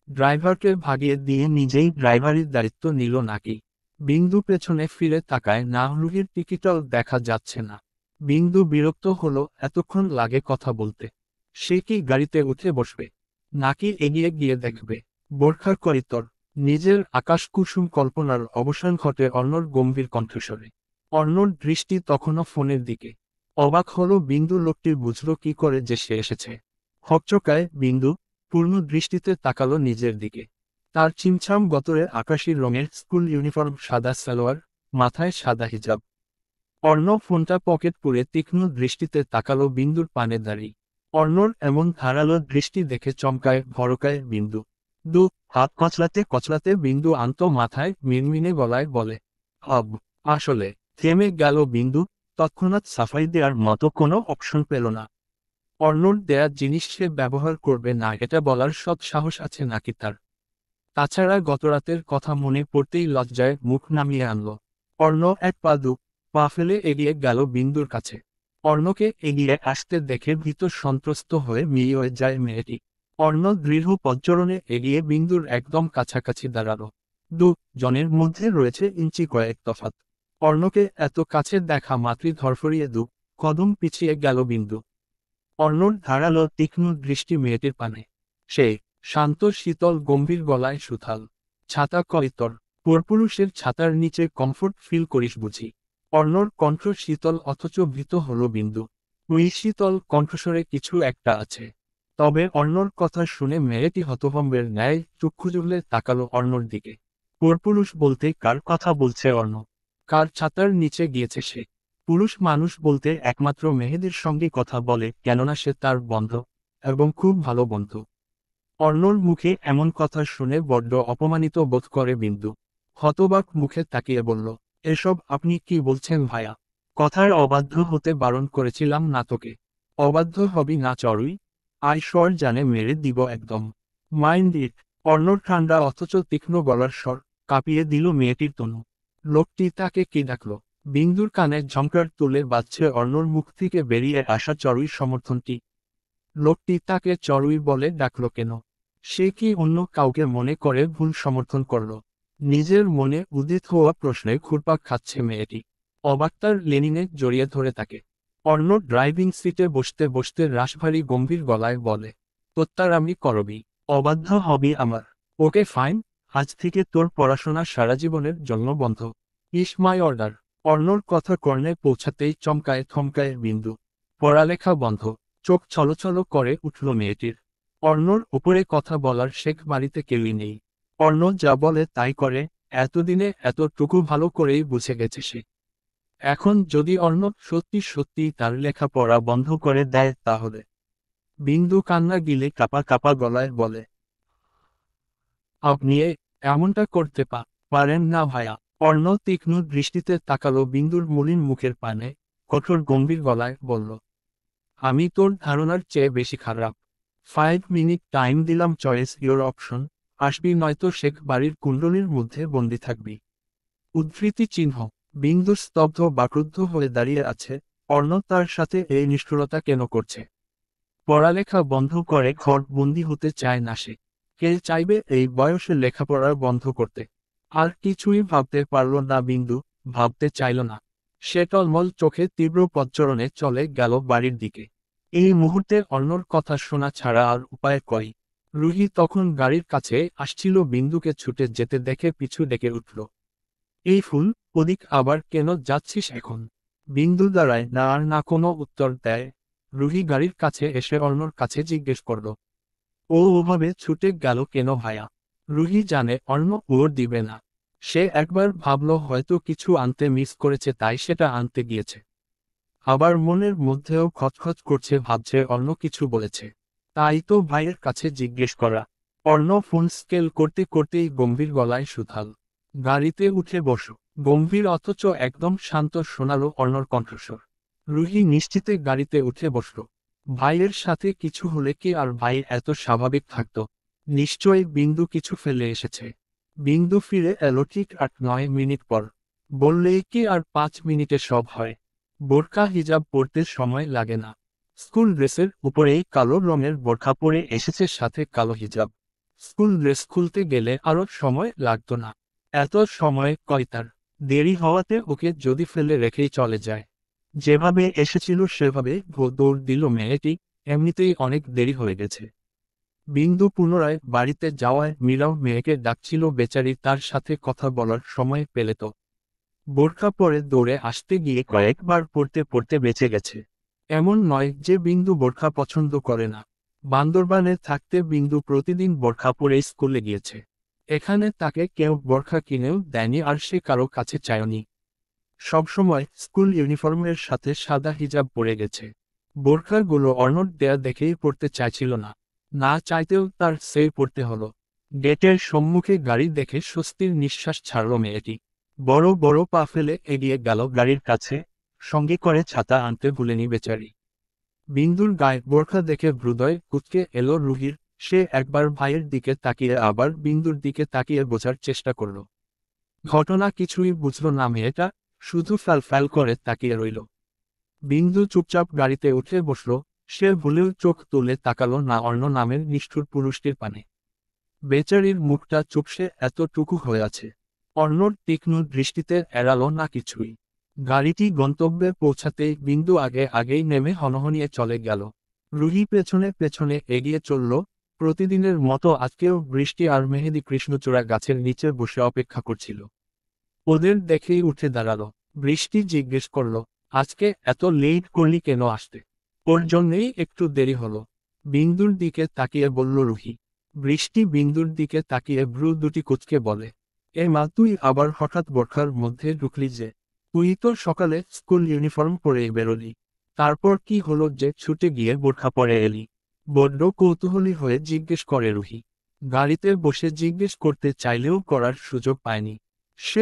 ড্রাইভারকে ভাগিয়ে দিয়ে নিজেই ড্রাইভারির দায়িত্ব নিল নাকি? বিন্দু পেছনে ফিরে তাকায় না, রুহির টিকিটও দেখা যাচ্ছে না। বিন্দু বিরক্ত হলো, এতক্ষণ লাগে কথা বলতে। সে কি গাড়িতে উঠে বসবে, নাকি এগিয়ে গিয়ে দেখবে? বোরখার করিতর। নিজের আকাশকুসুম কল্পনার অবসান ঘটে অর্ণর গম্ভীর কণ্ঠস্বরে। অর্ণর দৃষ্টি তখনও ফোনের দিকে। অবাক হলো বিন্দু, লোকটি বুঝল কি করে যে সে এসেছে। হকচকায় বিন্দু পূর্ণ দৃষ্টিতে তাকালো নিজের দিকে। তার চিমছাম গতরে আকাশী রঙের স্কুল ইউনিফর্ম, সাদা সালোয়ার, মাথায় সাদা হিজাব। অর্ণ ফোনটা পকেট পুরে তীক্ষ্ণ দৃষ্টিতে তাকালো বিন্দুর পানে দাঁড়িয়ে। অর্ণর এমন ধারালো দৃষ্টি দেখে চমকায় ভরকায় বিন্দু। হাত কচলাতে কচলাতে বিন্দু আন্ত মাথায় মিনমিনে গলায় বলে, হব। আসলে থেমে গেল বিন্দু। তৎক্ষণাৎ সাফাই দেওয়ার মতো কোনো অপশন পেল না। অর্ণর দেয়া জিনিস সে ব্যবহার করবে না, এটা বলার সৎ সাহস আছে নাকি তার? তাছাড়া গতরাতের কথা মনে পড়তেই লজ্জায় মুখ নামিয়ে আনল। অর্ণ এক পা ফেলে এগিয়ে গেল বিন্দুর কাছে। অর্ণকে এগিয়ে আসতে দেখে ভীত সন্ত্রস্ত হয়ে মিলিয়ে যায় মেয়েটি। অর্ণ দৃঢ় পদচরণে এগিয়ে বিন্দুর একদম কাছাকাছি দাঁড়ালো। জনের মধ্যে রয়েছে ইঞ্চি কয়েক তফাৎ। অর্ণকে এত কাছে দেখা মাতৃ ধরফরিয়ে কদম পিছিয়ে গেল বিন্দু। অর্ণর ধারালো তীক্ষ্ণ দৃষ্টি মেয়েটির পানে। সে শান্ত শীতল গম্ভীর গলায় সুথাল। ছাতা কয়তর, পরপুরুষের ছাতার নিচে কমফোর্ট ফিল করিস বুঝি? অর্ণর কণ্ঠ শীতল অথচ ভীত হল বিন্দু। ওই শীতল কণ্ঠস্বরে কিছু একটা আছে। তবে অর্ণর কথা শুনে মেয়েটি হতভম্বের ন্যায় চক্ষু জুগলে তাকালো অর্ণর দিকে। পরপুরুষ বলতে কার কথা বলছে অর্ণ? কার ছাতার নিচে গিয়েছে সে? পুরুষ মানুষ বলতে একমাত্র মেহেদির সঙ্গে কথা বলে, কেননা সে তার বন্ধু, এবং খুব ভালো বন্ধু। অর্ণর মুখে এমন কথা শুনে বড্ড অপমানিত বোধ করে বিন্দু। হতবাক মুখে তাকিয়ে বলল, এসব আপনি কি বলছেন ভাইয়া? কথার অবাধ্য হতে বারণ করেছিলাম না তোকে। অবাধ্য হবি না চড়ুই, আইসর জানে মেরে দিব একদম। Mind it. অর্ণর ঠান্ডা অথচ তীক্ষ্ণ গলার স্বর কাঁপিয়ে দিল মেয়েটির তনু। লোকটি তাকে কি ডাকল? বিন্দুর কানে ঝংকার তুলে বাজছে অর্ণর মুখ থেকে বেরিয়ে আসা চড়ুই সমর্থনটি। লোকটি তাকে চড়ুই বলে ডাকল কেন? সে কি অন্য কাউকে মনে করে ভুল সমর্থন করল? নিজের মনে উদিত হওয়া প্রশ্নে ঘুরপাক খাচ্ছে মেয়েটি। অবাক্তার লেনিনে জড়িয়ে ধরে তাকে। অর্ণ ড্রাইভিং সিটে বসতে বসতে রাশভারী গম্ভীর গলায় বলে, তোত্তারামি করবি, অবাধ্য হবি আমার। ওকে ফাইন, আজ থেকে তোর পড়াশোনা সারা জীবনের জন্য বন্ধ। ইস মাই অর্ডার। অর্ণর কথা কর্ণে পৌঁছাতেই চমকায় থমকায় বিন্দু। পড়ালেখা বন্ধ। চোখ ছলছল করে উঠল মেয়েটির। অর্ণর উপরে কথা বলার শেখ বাড়িতে কেউই নেই। অর্ণ যা বলে তাই করে, এতদিনে এতটুকু ভালো করেই বুঝে গেছে সে। এখন যদি অর্ণ সত্যি সত্যি তার লেখাপড়া বন্ধ করে দেয় তাহলে? বিন্দু কান্না গিলে কাপা কাপা গলায় বলে, আপনি এমনটা করতে পারেন না ভাইয়া। অর্ণ তীক্ষ্ণ দৃষ্টিতে তাকালো বিন্দুর মলিন মুখের পানে, কঠোর গম্ভীর গলায় বলল, আমি তোর ধারণার চেয়ে বেশি খারাপ। 5 মিনিট টাইম দিলাম, চয়েস ইওর অপশন। আসবি নয়তো শেখ বাড়ির কুণ্ডলীর মধ্যে বন্দি থাকবি। উদ্ধৃতি চিহ্ন। বিন্দু স্তব্ধ বাক্রুদ্ধ হয়ে দাঁড়িয়ে আছে। অর্ণ তার সাথে এই নিষ্ঠুরতা কেন করছে? পড়ালেখা বন্ধ করে ঘর বন্দি হতে চায় না সে। কে চাইবে এই বয়সে লেখাপড়া বন্ধ করতে? আর কিছুই ভাবতে পারল না বিন্দু, ভাবতে চাইল না। সে টলমল চোখে তীব্র পদচরণে চলে গেল বাড়ির দিকে। এই মুহূর্তে অর্ণর কথা শোনা ছাড়া আর উপায় কই? রুহি তখন গাড়ির কাছে আসছিল, বিন্দুকে ছুটে যেতে দেখে পিছু ডেকে উঠল। এই ফুল, ওদিক আবার কেন যাচ্ছিস এখন? বিন্দু দাঁড়ায় না আর না কোনো উত্তর দেয়। রুহি গাড়ির কাছে এসে অর্ণর কাছে জিজ্ঞেস করল, ও ওভাবে ছুটে গেল কেন ভাইয়া? রুহি জানে অর্ণ ওর দিবে না। সে একবার ভাবল হয়তো কিছু আনতে মিস করেছে তাই সেটা আনতে গিয়েছে। আবার মনের মধ্যেও খচখচ করছে, ভাবছে অর্ণ কিছু বলেছে, তাই তো ভাইয়ের কাছে জিজ্ঞেস করা। অর্ণ ফোন স্কেল করতে করতেই গম্ভীর গলায় সুথাল, গাড়িতে উঠে বসো। গম্ভীর অথচ একদম শান্ত শোনালো অর্ণর কণ্ঠস্বর। রুহি নিশ্চিতে গাড়িতে উঠে বসল। ভাইয়ের সাথে কিছু হলে কি আর ভাই এত স্বাভাবিক থাকত? নিশ্চয়ই বিন্দু কিছু ফেলে এসেছে। বিন্দু ফিরে এলো ঠিক 8-9 মিনিট পর। বললেই কি আর 5 মিনিটে সব হয়? বোরকা হিজাব পরতে সময় লাগে না। স্কুল ড্রেসের উপরেই কালো রঙের বোরখা পরে এসেছে, সাথে কালো হিজাব। স্কুল ড্রেস খুলতে গেলে আরও সময় লাগতো না। এত সময় কয় তার? দেরি হওয়াতে ওকে যদি ফেলে রেখেই চলে যায়। যেভাবে এসেছিল সেভাবে দৌড় দিল মেয়েটি, এমনিতেই অনেক দেরি হয়ে গেছে। বিন্দু পুনরায় বাড়িতে যাওয়ায় মীরাও মেয়েকে ডাকছিল, বেচারি তার সাথে কথা বলার সময় পেলে তো। বোরখা পরে দৌড়ে আসতে গিয়ে কয়েকবার পড়তে পড়তে বেঁচে গেছে। এমন নয় যে বিন্দু বোরখা পছন্দ করে না। বান্দরবানে থাকতে বিন্দু প্রতিদিন বোরখা পরে স্কুলে গিয়েছে। এখানে তাকে কেউ বোরখা কিনেও দেয়নি আর সে কারো কাছে চায়নি। সবসময় স্কুল ইউনিফর্মের সাথে সাদা হিজাব পরে গেছে। বোরখাগুলো অর্ণর দেয়া দেখেই পড়তে চাইছিল না। না চাইতেও তার সেই পড়তে হলো। গেটের সম্মুখে গাড়ি দেখে স্বস্তির নিঃশ্বাস ছাড়ল মেয়েটি। বড় বড় পা ফেলে এগিয়ে গেল গাড়ির কাছে, সঙ্গে করে ছাতা আনতে ভুলেনি বেচারি। বিন্দুর গায়ে বোরখা দেখে হৃদয় কুঁচকে এলো রুহির। সে একবার ভাইয়ের দিকে তাকিয়ে আবার বিন্দুর দিকে তাকিয়ে বোঝার চেষ্টা করল। ঘটনা কিছুই বুঝল না মেয়েটা, শুধু ফ্যাল করে তাকিয়ে রইল। বিন্দু চুপচাপ গাড়িতে উঠে বসল। সে ভুলেও চোখ তুলে তাকালো না অর্ণ নামের নিষ্ঠুর পুরুষটির পানে। বেচারির মুখটা চুপসে এতটুকু হয়ে আছে। অর্ণব তীক্ষ্ণ দৃষ্টিতে এড়ালো না কিছুই। গাড়িটি গন্তব্যে পৌঁছাতেই বিন্দু আগেই নেমে হনহনিয়ে চলে গেল। রুহি পেছনে পেছনে এগিয়ে চলল। প্রতিদিনের মতো আজকেও বৃষ্টি আর মেহেদি কৃষ্ণচূড়া গাছের নিচে বসে অপেক্ষা করছিল। ওদের দেখেই উঠে দাঁড়ালো। বৃষ্টি জিজ্ঞেস করল, আজকে এত লেট করলি কেন আসতে? ওর জন্যেই একটু দেরি হলো। বিন্দুর দিকে তাকিয়ে বলল রুহি। বৃষ্টি বিন্দুর দিকে তাকিয়ে ভ্রু দুটি কুঁচকে বলে, এ মা, তুই আবার হঠাৎ বোরখার মধ্যে ঢুকলি যে? তুই তো সকালে স্কুল ইউনিফর্ম পরে বেরোলি, তারপর কি হলো যে ছুটে গিয়ে বোরখা পরে এলি? বড্ড কৌতূহলী হয়ে জিজ্ঞেস করে রুহি। গাড়িতে বসে জিজ্ঞেস করতে চাইলেও করার সুযোগ পায়নি।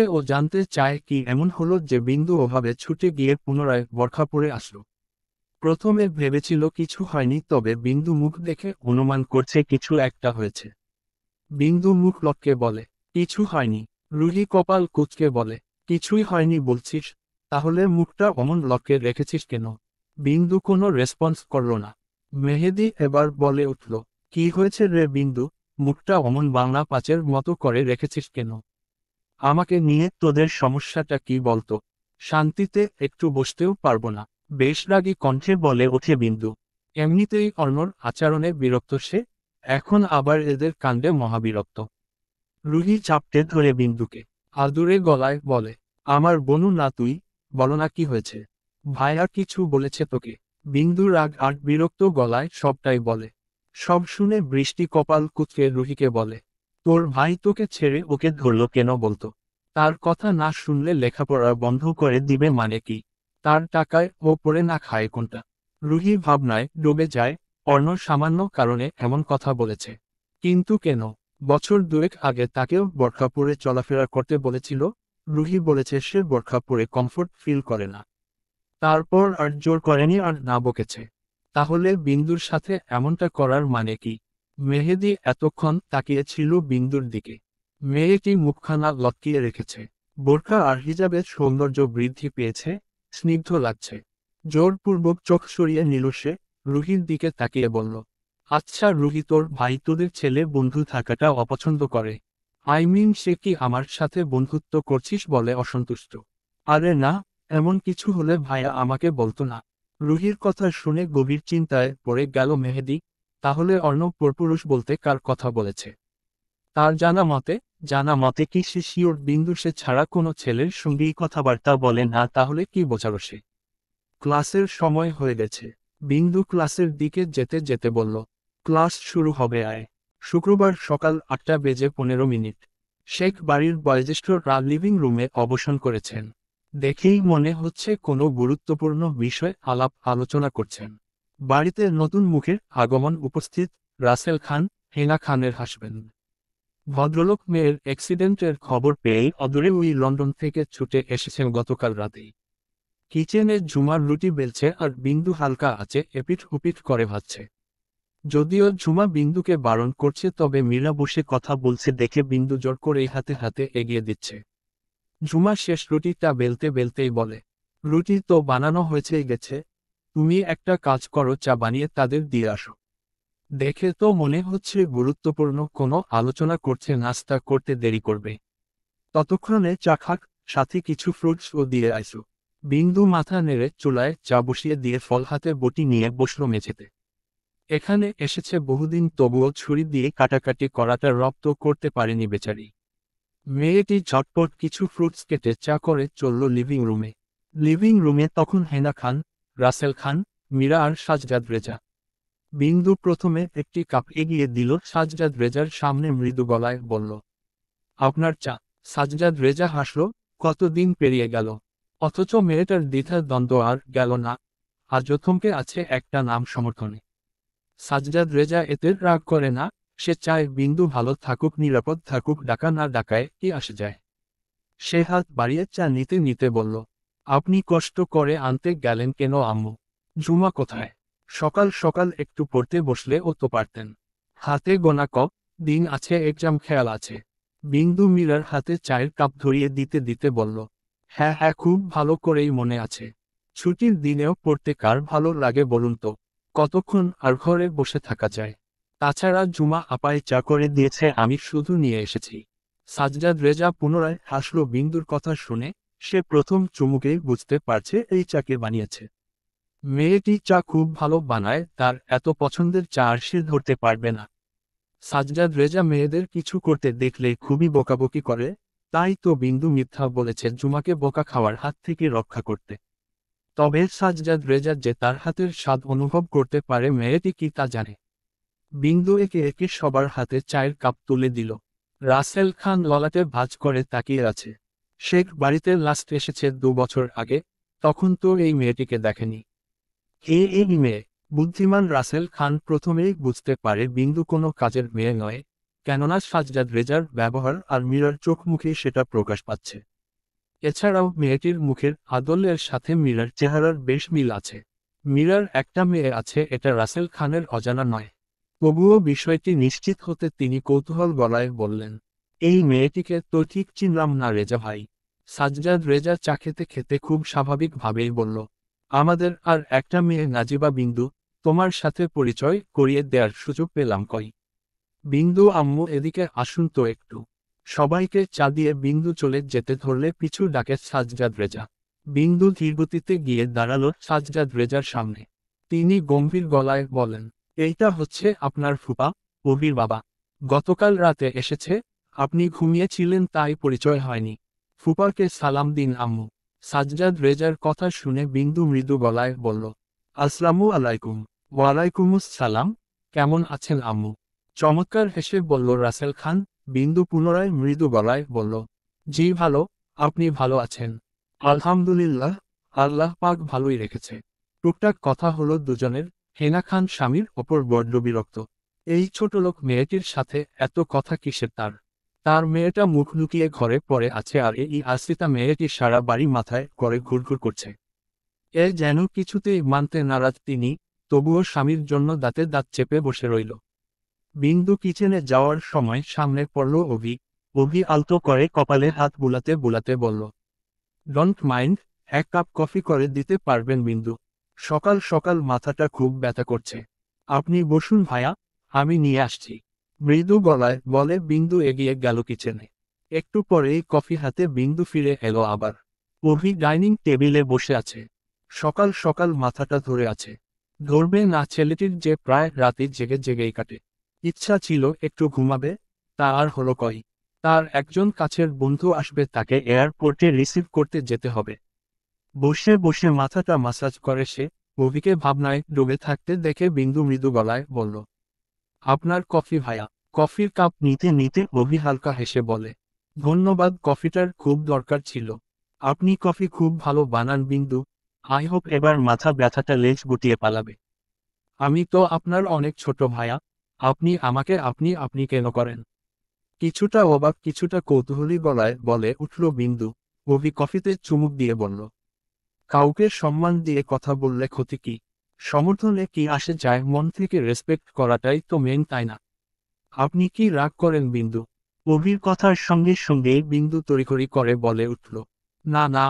ও জানতে চায় কি এমন হলো যে বিন্দু ওভাবে ছুটে গিয়ে পুনরায় বোরখা পরে আসলো। প্রথমে ভেবেছিল কিছু হয়নি, তবে বিন্দু মুখ দেখে অনুমান করছে কিছু একটা হয়েছে। বিন্দু মুখ লটকে বলে, কিছু হয়নি। রুহি কপাল কুঁচকে বলে, কিছুই হয়নি বলছিস? তাহলে মুখটা অমন লটকে রেখেছিস কেন? বিন্দু কোনো রেসপন্স করল না। মেহেদি এবার বলে উঠল, কি হয়েছে রে বিন্দু, মুখটা অমন বাংলা পাঁচের মতো করে রেখেছিস কেন? আমাকে নিয়ে তোদের সমস্যাটা কি বলতো? শান্তিতে একটু বসতেও পারবো না। বেশ রাগী কণ্ঠে বলে ওঠে বিন্দু। এমনিতেই অর্ণর আচরণে বিরক্ত সে, এখন আবার এদের কাণ্ডে মহাবিরক্ত। রুহি চাপটে ধরে বিন্দুকে আদুরে গলায় বলে, আমার বনু না তুই, বলো না কি হয়েছে? ভাইয়া কিছু বলেছে তোকে? বিন্দু রাগ আর বিরক্ত গলায় সবটাই বলে। সব শুনে বৃষ্টি কপাল কুঁচকে রুহিকে বলে, তোর ভাই তোকে ছেড়ে ওকে ধরল কেন বলতো? তার কথা না শুনলে লেখাপড়া বন্ধ করে দিবে মানে কি? তার টাকায় ও পড়ে না খায় কোনটা? রুহি ভাবনায় ডুবে যায়। অর্ণ সামান্য কারণে এমন কথা বলেছে, কিন্তু কেন? বছর দুয়েক আগে তাকেও বোরখা পরে চলাফেরা করতে বলেছিল। রুহি বলেছে সে বোরখা পরে কমফোর্ট ফিল করে না। তারপর আর জোর করেনি আর না বকেছে। তাহলে বিন্দুর সাথে এমনটা করার মানে কি? মেহেদি এতক্ষণ তাকিয়ে ছিল বিন্দুর দিকে। মেয়েটি মুখখানা লটকিয়ে রেখেছে। বোরখা আর হিজাবের সৌন্দর্য বৃদ্ধি পেয়েছে, স্নিগ্ধ লাগছে। জোরপূর্বক চোখ সরিয়ে নিল সে, রুহির দিকে তাকিয়ে বলল, আচ্ছা রুহি, তোর ভাই তোদের ছেলে বন্ধু থাকাটা অপছন্দ করে? সে কি আমার সাথে বন্ধুত্ব করছিস বলে অসন্তুষ্ট? আরে না, এমন কিছু হলে ভাইয়া আমাকে বলতো না। রুহির কথা শুনে গভীর চিন্তায় পড়ে গেল মেহেদি। তাহলে অর্ণব পরপুরুষ বলতে কার কথা বলেছে? তার জানা মতে কি সে শিওর বিন্দু সে ছাড়া কোনো ছেলের সঙ্গেই কথাবার্তা বলে না? তাহলে কি বোঝালো সে? ক্লাসের সময় হয়ে গেছে। বিন্দু ক্লাসের দিকে যেতে যেতে বলল, ক্লাস শুরু হবে আয়। শুক্রবার সকাল 8:15। শেখ বাড়ির বয়োজ্যেষ্ঠরা লিভিং রুমে অবস্থান করেছেন। দেখেই মনে হচ্ছে কোনো গুরুত্বপূর্ণ বিষয় আলাপ আলোচনা করছেন। বাড়িতে নতুন মুখের আগমন উপস্থিত, রাসেল খান, হেনা খানের হাসবেন্ড। ভদ্রলোক মেয়ের অ্যাক্সিডেন্টের খবর পেয়েই অদূরে ওই লন্ডন থেকে ছুটে এসেছেন গতকাল রাতেই। কিচেনে ঝুমার রুটি বেলছে আর বিন্দু হালকা আছে এপিঠ উপিঠ করে ভাজছে। যদিও ঝুমা বিন্দুকে বারণ করছে, তবে মীরা বসে কথা বলছে দেখে বিন্দু জোর করেই হাতে হাতে এগিয়ে দিচ্ছে। ঝুমা শেষ রুটিটা বেলতে বেলতেই বলে, রুটি তো বানানো হয়েছেই গেছে, তুমি একটা কাজ করো, চা বানিয়ে তাদের দিয়ে আসো। দেখে তো মনে হচ্ছে গুরুত্বপূর্ণ কোনো আলোচনা করছে, নাস্তা করতে দেরি করবে। ততক্ষণে চা খাক, সাথে কিছু ফ্রুটসও দিয়ে আইসো। বিন্দু মাথা নেড়ে চুলায় চা বসিয়ে দিয়ে ফল হাতে বটি নিয়ে বসল মেঝেতে। এখানে এসেছে বহুদিন, তবুও ছুরি দিয়ে কাটাকাটি করাটা রপ্ত করতে পারেনি বেচারি। মেয়েটি ঝটপট কিছু ফ্রুটস কেটে চা করে চলল লিভিং রুমে। লিভিং রুমে তখন হেনা খান, রাসেল খান, মীরা আর সাজজাদ রেজা। বিন্দু প্রথমে একটি কাপ এগিয়ে দিল সাজজাদ রেজার সামনে, মৃদু গলায় বলল, আপনার চা। সাজজাদ রেজা হাসল, কতদিন পেরিয়ে গেল, অথচ মেয়েটার দ্বিধা দ্বন্দ্ব আর গেল না। আজও থমকে আছে একটা নাম সমর্থনে। সাজজাদ রেজা এতে রাগ করে না, সে চায় বিন্দু ভালো থাকুক, নিরাপদ থাকুক, ডাকা না ডাকায় কি আসে যায়। সে হাত বাড়িয়ে চা নিতে নিতে বলল, আপনি কষ্ট করে আনতে গেলেন কেন আম্মু? ঝুমা কোথায়? সকাল সকাল একটু পড়তে বসলে ও তো পারতেন। হাতে গোনা দিন আছে, এক্সাম খেয়াল আছে। বিন্দু মীরার হাতে চায়ের কাপ ধরিয়ে দিতে দিতে বলল, হ্যাঁ হ্যাঁ, খুব ভালো করেই মনে আছে। ছুটির দিনেও পড়তে কার ভালো লাগে বলুন তো? কতক্ষণ আর ঘরে বসে থাকা যায়? তাছাড়া জুমা আপায় চা করে দিয়েছে, আমি শুধু নিয়ে এসেছি। সাজ্জাদ রেজা পুনরায় হাসল বিন্দুর কথা শুনে। সে প্রথম চুমুকেই বুঝতে পারছে এই চাকে বানিয়েছে। মেয়েটি চা খুব ভালো বানায়, তার এত পছন্দের চা আর সে ধরতে পারবে না। সাজ্জাদ রেজা মেয়েদের কিছু করতে দেখলে খুবই বকাবকি করে, তাই তো বিন্দু মিথ্যা বলেছে জুমাকে বোকা খাওয়ার হাত থেকে রক্ষা করতে। তবে সাজ্জাদ রেজা যে তার হাতের স্বাদ অনুভব করতে পারে মেয়েটি কি তা জানে। বিন্দু একে একে সবার হাতে চায়ের কাপ তুলে দিল। রাসেল খান ললাটে ভাঁজ করে তাকিয়ে আছে। শেখ বাড়িতে লাস্ট এসেছে 2 বছর আগে, তখন তো এই মেয়েটিকে দেখেনি। এই মেয়ে। বুদ্ধিমান রাসেল খান প্রথমেই বুঝতে পারে বিন্দু কোনো কাজের মেয়ে নয়, কেননা সাজ্জাদ রেজার ব্যবহার আর মীরার চোখ মুখে সেটা প্রকাশ পাচ্ছে। এছাড়াও মেয়েটির মুখের আদলের সাথে মীরার চেহারার বেশ মিল আছে। মীরার একটা মেয়ে আছে, এটা রাসেল খানের অজানা নয়। তবুও বিষয়টি নিশ্চিত হতে তিনি কৌতূহল গলায় বললেন, এই মেয়েটিকে তো ঠিক চিনলাম না রেজা ভাই। সাজ্জাদ রেজা চা খেতে খেতে খুব স্বাভাবিকভাবেই বলল, আমাদের আর একটা মেয়ে নাজিবা বিন্দু, তোমার সাথে পরিচয় করিয়ে দেওয়ার সুযোগ পেলাম কই। বিন্দু আম্মু এদিকে আসুন তো একটু। সবাইকে চা দিয়ে বিন্দু চলে যেতে ধরলে পিছু ডাকে সাজ্জাদ রেজা। বিন্দু ধীরগতিতে গিয়ে দাঁড়ালো সাজ্জাদ রেজার সামনে। তিনি গম্ভীর গলায় বলেন, এইটা হচ্ছে আপনার ফুপা, অভির বাবা। গতকাল রাতে এসেছে, আপনি ঘুমিয়েছিলেন তাই পরিচয় হয়নি। ফুপাকে সালাম দিন আম্মু। সাজ্জাদ রেজার কথা শুনে বিন্দু মৃদু গলায় বলল, আসসালামু আলাইকুম। ওয়ালাইকুমুস সালাম। কেমন আছেন আম্মু? চমৎকার হেসে বলল রাসেল খান। বিন্দু পুনরায় মৃদু গলায় বলল, জি ভালো। আপনি ভালো আছেন? আলহামদুলিল্লাহ, আল্লাহ পাক ভালোই রেখেছে। টুকটাক কথা হলো দুজনের। হেনা খান স্বামীর ওপর বড্ড বিরক্ত। এই ছোটলোক মেয়েটির সাথে এত কথা কিসের তার? তার মেয়েটা মুখ লুকিয়ে ঘরে পড়ে আছে, আর এই আশ্রিতা মেয়েটি সারা বাড়ি মাথায় করে ঘুরঘুর করছে। এ যেন কিছুতেই মানতে নারাজ তিনি, তবুও স্বামীর জন্য দাঁতে দাঁত চেপে বসে রইল। বিন্দু কিচেনে যাওয়ার সময় সামনে পড়ল অভি। অভি আলতো করে কপালে হাত বুলাতে বুলাতে বলল, ডোন্ট মাইন্ড, 1 কাপ কফি করে দিতে পারবেন বিন্দু? সকাল সকাল মাথাটা খুব ব্যথা করছে। আপনি বসুন ভাইয়া, আমি নিয়ে আসছি। মৃদু গলায় বলে বিন্দু এগিয়ে গেল কিচেনে। একটু পরেই কফি হাতে বিন্দু ফিরে এলো আবার। অভি ডাইনিং টেবিলে বসে আছে। সকাল সকাল মাথাটা ধরে আছে। ধরবে না ছেলেটির যে প্রায় রাতে জেগে জেগেই কাটে। ইচ্ছা ছিল একটু ঘুমাবে, তা আর হলো কই। তার একজন কাছের বন্ধু আসবে, তাকে এয়ারপোর্টে রিসিভ করতে যেতে হবে। বসে বসে মাথাটা মাসাজ করে সে। অভিকে ভাবনায় ডুবে থাকতে দেখে বিন্দু মৃদু গলায় বলল, আপনার কফি ভাইয়া। কফির কাপ নিতে নিতে অভি হালকা হেসে বলে, ধন্যবাদ, কফিটার খুব দরকার ছিল। আপনি কফি খুব ভালো বানান বিন্দু। আই হোপ এবার মাথা ব্যথাটা লেজ গুটিয়ে পালাবে। আমি তো আপনার অনেক ছোট ভাইয়া, আপনি আমাকে আপনি আপনি কেন করেন? কিছুটা অবাক কিছুটা কৌতূহলী গলায় বলে উঠল বিন্দু। অভি কফিতে চুমুক দিয়ে বলল, কাউকে সম্মান দিয়ে কথা বললে ক্ষতি কি? সমর্থনে কি আসে যায়? মন থেকে রেসপেক্ট করাটাই তো মেন, তাই না? আপনি কি রাগ করেন বিন্দু? অভির কথার সঙ্গে সঙ্গে বিন্দু তড়িঘড়ি করে বলে উঠল, না না,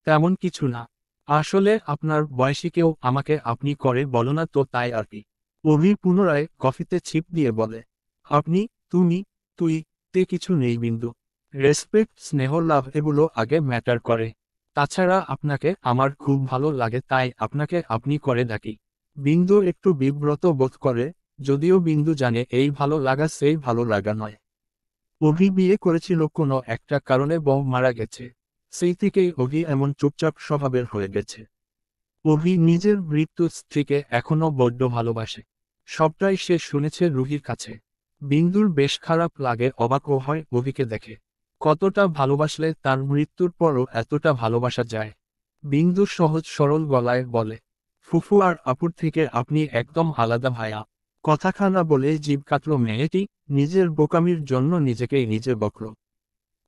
তেমন কিছু না। আসলে আপনার বয়সী কেউ আমাকে আপনি করে বলো না তো, তাই আর কি। অভি পুনরায় কফিতে ছিপ দিয়ে বলে, আপনি, তুমি, তুই, তে কিছু নেই বিন্দু। রেসপেক্ট, স্নেহ, লাভ এগুলো আগে ম্যাটার করে। তাছাড়া আপনাকে আমার খুব ভালো লাগে, তাই আপনাকে আপনি করে ডাকি। বিন্দু একটু বিব্রত বোধ করে, যদিও বিন্দু জানে এই ভালো লাগা সেই ভালো লাগা নয়। অভি বিয়ে করেছিল কোনো একটা কারণে, বউ মারা গেছে। সেই থেকেই অভি এমন চুপচাপ স্বভাবের হয়ে গেছে। অভি নিজের মৃত্যু স্ত্রীকে এখনো বড্ড ভালোবাসে। সবটাই সে শুনেছে রুহির কাছে। বিন্দুর বেশ খারাপ লাগে, অবাকও হয় অভিকে দেখে। কতটা ভালোবাসলে তার মৃত্যুর পরও এতটা ভালোবাসা যায়? বিন্দু সহজ সরল গলায় বলে, ফুফু আর আপুর থেকে আপনি একদম আলাদা ভাইয়া। কথাখানা বলে জিভ কাটল মেয়েটি। নিজের বোকামির জন্য নিজেকেই নিজে বকল।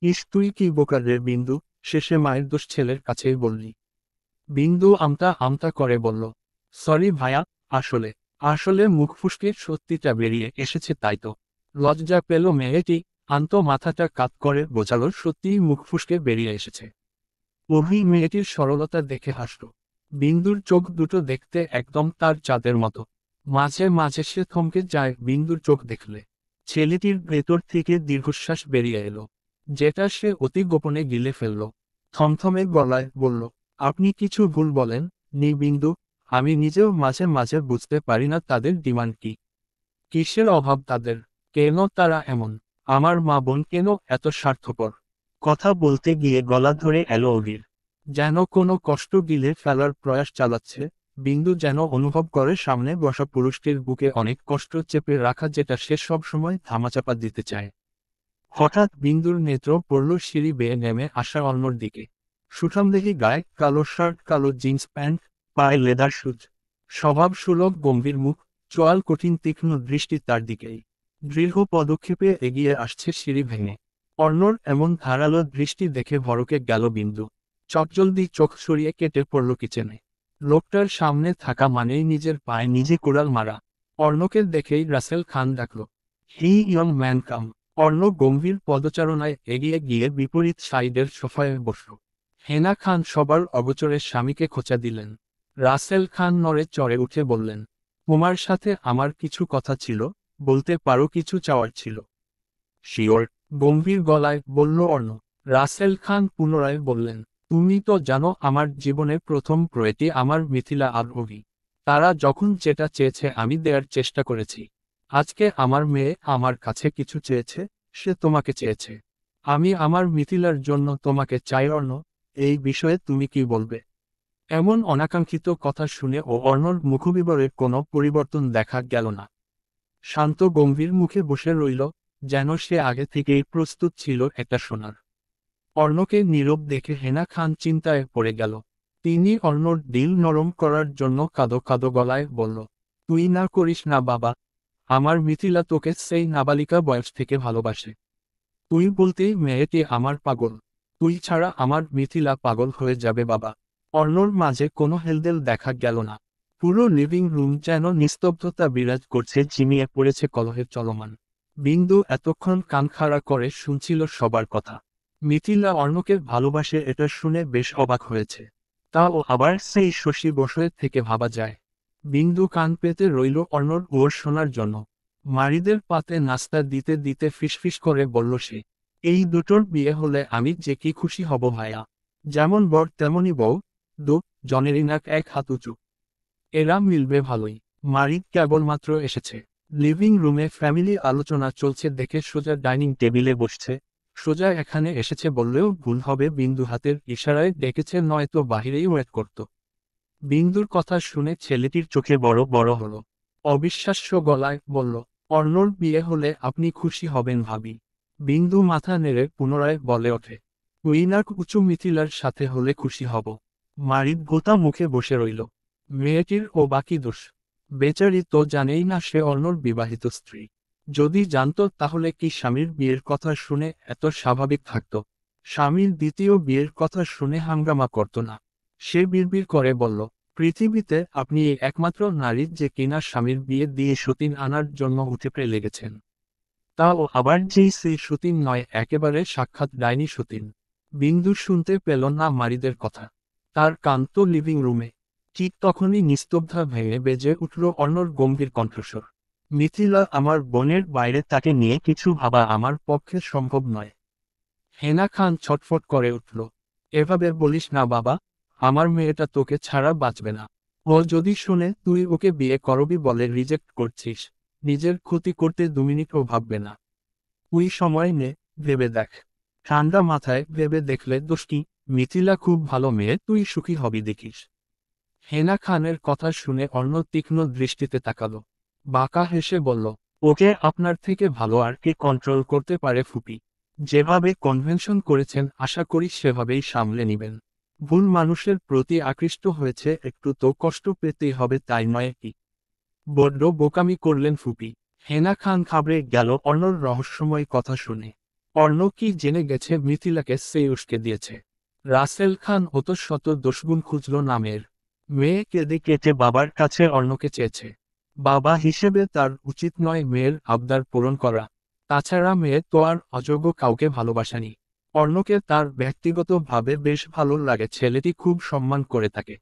ইস, তুই কি বোকা রে বিন্দু, শেষে মায়ের দোষ ছেলের কাছেই বললি। বিন্দু আমতা আমতা করে বলল, সরি ভাইয়া, আসলে আসলে মুখ ফুসকে সত্যিটা বেরিয়ে এসেছে তাই তো। লজ্জা পেল মেয়েটি। আন্ত মাথাটা কাত করে বোঝালো সত্যিই মুখ ফুসকে বেরিয়ে এসেছে। অভি মেয়েটির সরলতা দেখে হাসল। বিন্দুর চোখ দুটো দেখতে একদম তার চাঁদের মতো। মাঝে মাঝে সে থমকে যায় বিন্দুর চোখ দেখলে। ছেলেটির ভেতর থেকে দীর্ঘশ্বাস বেরিয়ে এলো, যেটা সে অতি গোপনে গিলে ফেলল। থমথমে গলায় বলল, আপনি কিছু ভুল বলেন নি বিন্দু। আমি নিজেও মাঝে মাঝে বুঝতে পারি না তাদের ডিমান্ড কি, কিসের অভাব তাদের, কেন তারা এমন। আমার মা বোন কেন এত স্বার্থপর। কথা বলতে গিয়ে গলা ধরে এলো অভির, যেন কোনো কষ্ট গিলে ফেলার প্রয়াস চালাচ্ছে। বিন্দু যেন অনুভব করে সামনে বসা পুরুষটির বুকে অনেক কষ্ট চেপে রাখা, যেটা সে সব সময় ধামাচাপা দিতে চায়। হঠাৎ বিন্দুর নেত্র পড়ল সিঁড়ি বেয়ে নেমে আসা অন্যর দিকে। সুঠামদেহী গায়ে কালো শার্ট, কালো জিন্স প্যান্ট, পায়ে লেদার শুজ, স্বভাব সুলভ গম্ভীর মুখ, চোয়াল কঠিন তীক্ষ্ণ দৃষ্টি তার দিকেই। দৃঢ় পদক্ষেপে এগিয়ে আসছে সিঁড়ি ভেঙে। অর্ণর এমন ধারালো দৃষ্টি দেখে ভড়কে গেল বিন্দু। চটজলদি চোখ সরিয়ে কেটে পড়ল কিচেনে। লোকটার সামনে থাকা মানেই নিজের পায়ে নিজে কোড়াল মারা। অর্ণকে দেখেই রাসেল খান ডাকল, হি ইয়ং ম্যান কাম। অর্ণ গম্ভীর পদচারণায় এগিয়ে গিয়ে বিপরীত সাইডের সোফায় বসল। হেনা খান সবার অগোচরে স্বামীকে খোঁচা দিলেন। রাসেল খান নড়ে চড়ে উঠে বললেন, তোমার সাথে আমার কিছু কথা ছিল, বলতে পারো, কিছু চাওয়ার ছিল। শিওর, গম্ভীর গলায় বলল অর্ণ। রাসেল খান পুনরায় বললেন, তুমি তো জানো আমার জীবনের প্রথম প্রয়েটি আমার মিথিলা আর অভি। তারা যখন যেটা চেয়েছে আমি দেওয়ার চেষ্টা করেছি। আজকে আমার মেয়ে আমার কাছে কিছু চেয়েছে, সে তোমাকে চেয়েছে। আমি আমার মিথিলার জন্য তোমাকে চাই অর্ণ, এই বিষয়ে তুমি কি বলবে। এমন অনাকাঙ্ক্ষিত কথা শুনে ও অর্ণর মুখবিবরে কোনো পরিবর্তন দেখা গেল না। শান্ত গম্ভীর মুখে বসে রইল, যেন সে আগে থেকেই প্রস্তুত ছিল এটা শোনার। অর্ণকে নীরব দেখে হেনা খান চিন্তায় পড়ে গেল। তিনি অর্ণর দিল নরম করার জন্য কাঁদো কাঁদো গলায় বলল, তুই না করিস না বাবা, আমার মিথিলা তোকে সেই নাবালিকা বয়স থেকে ভালোবাসে। তুই বলতেই মেয়েটি আমার পাগল। তুই ছাড়া আমার মিথিলা পাগল হয়ে যাবে বাবা। অর্ণর মাঝে কোনো হেলদেল দেখা গেল না। পুরো লিভিং রুম যেন নিস্তব্ধতা বিরাজ করছে, ঝিমিয়ে পড়েছে কলহের চলমান। বিন্দু এতক্ষণ কান খাড়া করে শুনছিল সবার কথা। মিথিলা অর্ণকে ভালোবাসে এটা শুনে বেশ অবাক হয়েছে। তাও আবার সেই শশী বসয়ে থেকে ভাবা যায়। বিন্দু কান পেতে রইল অর্ণর ওর শোনার জন্য। মারিদের পাতে নাস্তা দিতে দিতে ফিসফিস করে বলল সে, এই দুটোর বিয়ে হলে আমি যে কি খুশি হব ভাইয়া। যেমন বর তেমনি বউ, দু জনেরই নাক এক হাত উঁচু। এরা মিলবে ভালোই। মারিদ কেবলমাত্র এসেছে। লিভিং রুমে ফ্যামিলি আলোচনা চলছে দেখে সোজা ডাইনিং টেবিলে বসছে। সোজা এখানে এসেছে বললেও ভুল হবে, বিন্দু হাতের ইশারায় ডেকেছে, নয়তো বাহিরেই ওয়েট করত। বিন্দুর কথা শুনে ছেলেটির চোখে বড় বড় হলো। অবিশ্বাস্য গলায় বলল, অর্ণর বিয়ে হলে আপনি খুশি হবেন ভাবি। বিন্দু মাথা নেড়ে পুনরায় বলে ওঠে, উইনাক উঁচু মিথিলার সাথে হলে খুশি হব। মারিদ ভোতা মুখে বসে রইল। মেয়েটির ও বাকি দোষ। বেচারি তো জানেই না সে অর্ণর বিবাহিত স্ত্রী। যদি জানত তাহলে কি স্বামীর বিয়ের কথা শুনে এত স্বাভাবিক থাকত। স্বামীর দ্বিতীয় বিয়ের কথা শুনে হাঙ্গামা করত না। সে বিড়বিড় করে বলল, পৃথিবীতে আপনি এই একমাত্র নারী যে কিনা স্বামীর বিয়ে দিয়ে সতীন আনার জন্য উঠে পড়ে লেগেছেন। তাও আবার যেই সেই সতীন নয়, একেবারে সাক্ষাৎ ডাইনি সতীন। বিন্দু শুনতে পেল না মারিদের কথা। তার কান তো লিভিং রুমে। ঠিক তখনই নিস্তব্ধতা ভেঙে বেজে উঠল অর্ণর গম্ভীর কণ্ঠস্বর, মিথিলা আমার বোনের বাইরে, তাকে নিয়ে কিছু ভাবা আমার পক্ষে সম্ভব নয়। হেনা খান ছটফট করে উঠল, এভাবে বলিস না বাবা, আমার মেয়েটা তোকে ছাড়া বাঁচবে না। ও যদি শুনে তুই ওকে বিয়ে করবি বলে রিজেক্ট করছিস, নিজের ক্ষতি করতে 2 মিনিটও ভাববে না। তুই সময় নে, ভেবে দেখ। ঠান্ডা মাথায় ভেবে দেখলে দোষ কি, মিথিলা খুব ভালো মেয়ে, তুই সুখী হবি দেখিস। হেনা খানের কথা শুনে অর্ণ তীক্ষ্ণ দৃষ্টিতে তাকালো। বাঁকা হেসে বলল, ওকে আপনার থেকে ভালো আর কে কন্ট্রোল করতে পারে ফুপি। যেভাবে কনভেনশন করেছেন আশা করি সেভাবেই সামলে নিবেন। ভুল মানুষের প্রতি আকৃষ্ট হয়েছে, একটু তো কষ্ট পেতেই হবে, তাই নয় কি। বড্ড বোকামি করলেন ফুপি। হেনা খান ঘাবড়ে গেল অর্ণর রহস্যময় কথা শুনে। অর্ণ কি জেনে গেছে মিথিলাকে সেই উস্কে দিয়েছে। রাসেল খান অতঃশত দোষগুণ খুঁজল নামের। মেয়ে কেঁদে কেটে বাবার কাছে অর্ণকে চেয়েছে। বাবা হিসেবে তার উচিত নয় মেয়ের আবদার পূরণ করা। তাছাড়া মেয়ে তো আর অযোগ্য কাউকে ভালোবাসেনি। অর্ণকে তার ব্যক্তিগতভাবে বেশ ভালো লাগে, ছেলেটি খুব সম্মান করে তাকে।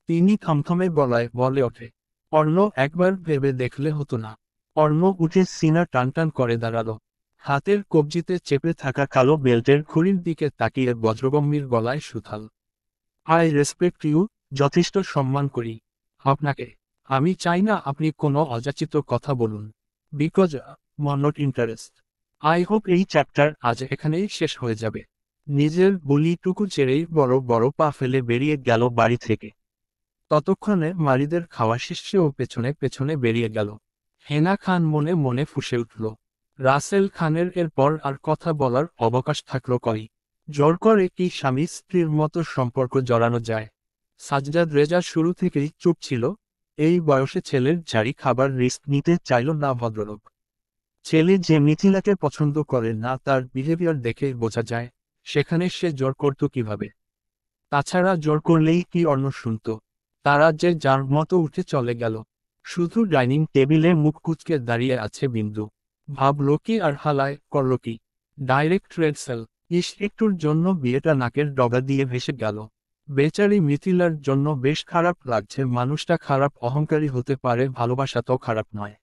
তিনি থমথমে গলায় বলে ওঠে, অর্ণ একবার ভেবে দেখলে হতো না। অর্ণ উঠে সিনা টানটান করে দাঁড়ালো। হাতের কবজিতে চেপে থাকা কালো বেল্টের ঘড়ির দিকে তাকিয়ে বজ্রগম্ভীর গলায় সুথাল। আই রেসপেক্ট ইউ, যথেষ্ট সম্মান করি আপনাকে। আমি চাই না আপনি কোনো অযাচিত কথা বলুন। Because not interest. I hope এই চ্যাপ্টার আজ এখানেই শেষ হয়ে যাবে। নিজের বলিটুকু ছেড়েই বড় বড় পা ফেলে বেরিয়ে গেল বাড়ি থেকে। ততক্ষণে মারিদের খাওয়া শেষে ও পেছনে পেছনে বেরিয়ে গেল। হেনা খান মনে মনে ফুঁসে উঠল। রাসেল খানের এরপর আর কথা বলার অবকাশ থাকল কই। জোর করে কি স্বামী স্ত্রীর মতো সম্পর্ক জড়ানো যায়? সাজ্জাদ রেজা শুরু থেকেই চুপ ছিল। এই বয়সে ছেলের জারি খাবার রিস্ক নিতে চাইল না ভদ্রলোক। ছেলে যে মিথিলাকে পছন্দ করে না তার বিহেভিয়ার দেখে বোঝা যায়, সেখানে সে জোর করত কিভাবে? তাছাড়া জোর করলেই কি অন্য শুনত? তারা যে যার মতো উঠে চলে গেল। শুধু ডাইনিং টেবিলে মুখ কুঁচকে দাঁড়িয়ে আছে বিন্দু। ভাবল কি আর হালায় করল কি? Direct red cell. একটুর জন্য বিয়েটা নাকের ডগা দিয়ে ভেসে গেল। বেচারি মিথিলার জন্য বেশ খারাপ লাগছে। মানুষটা খারাপ অহংকারী হতে পারে, ভালোবাসা তো খারাপ নয়।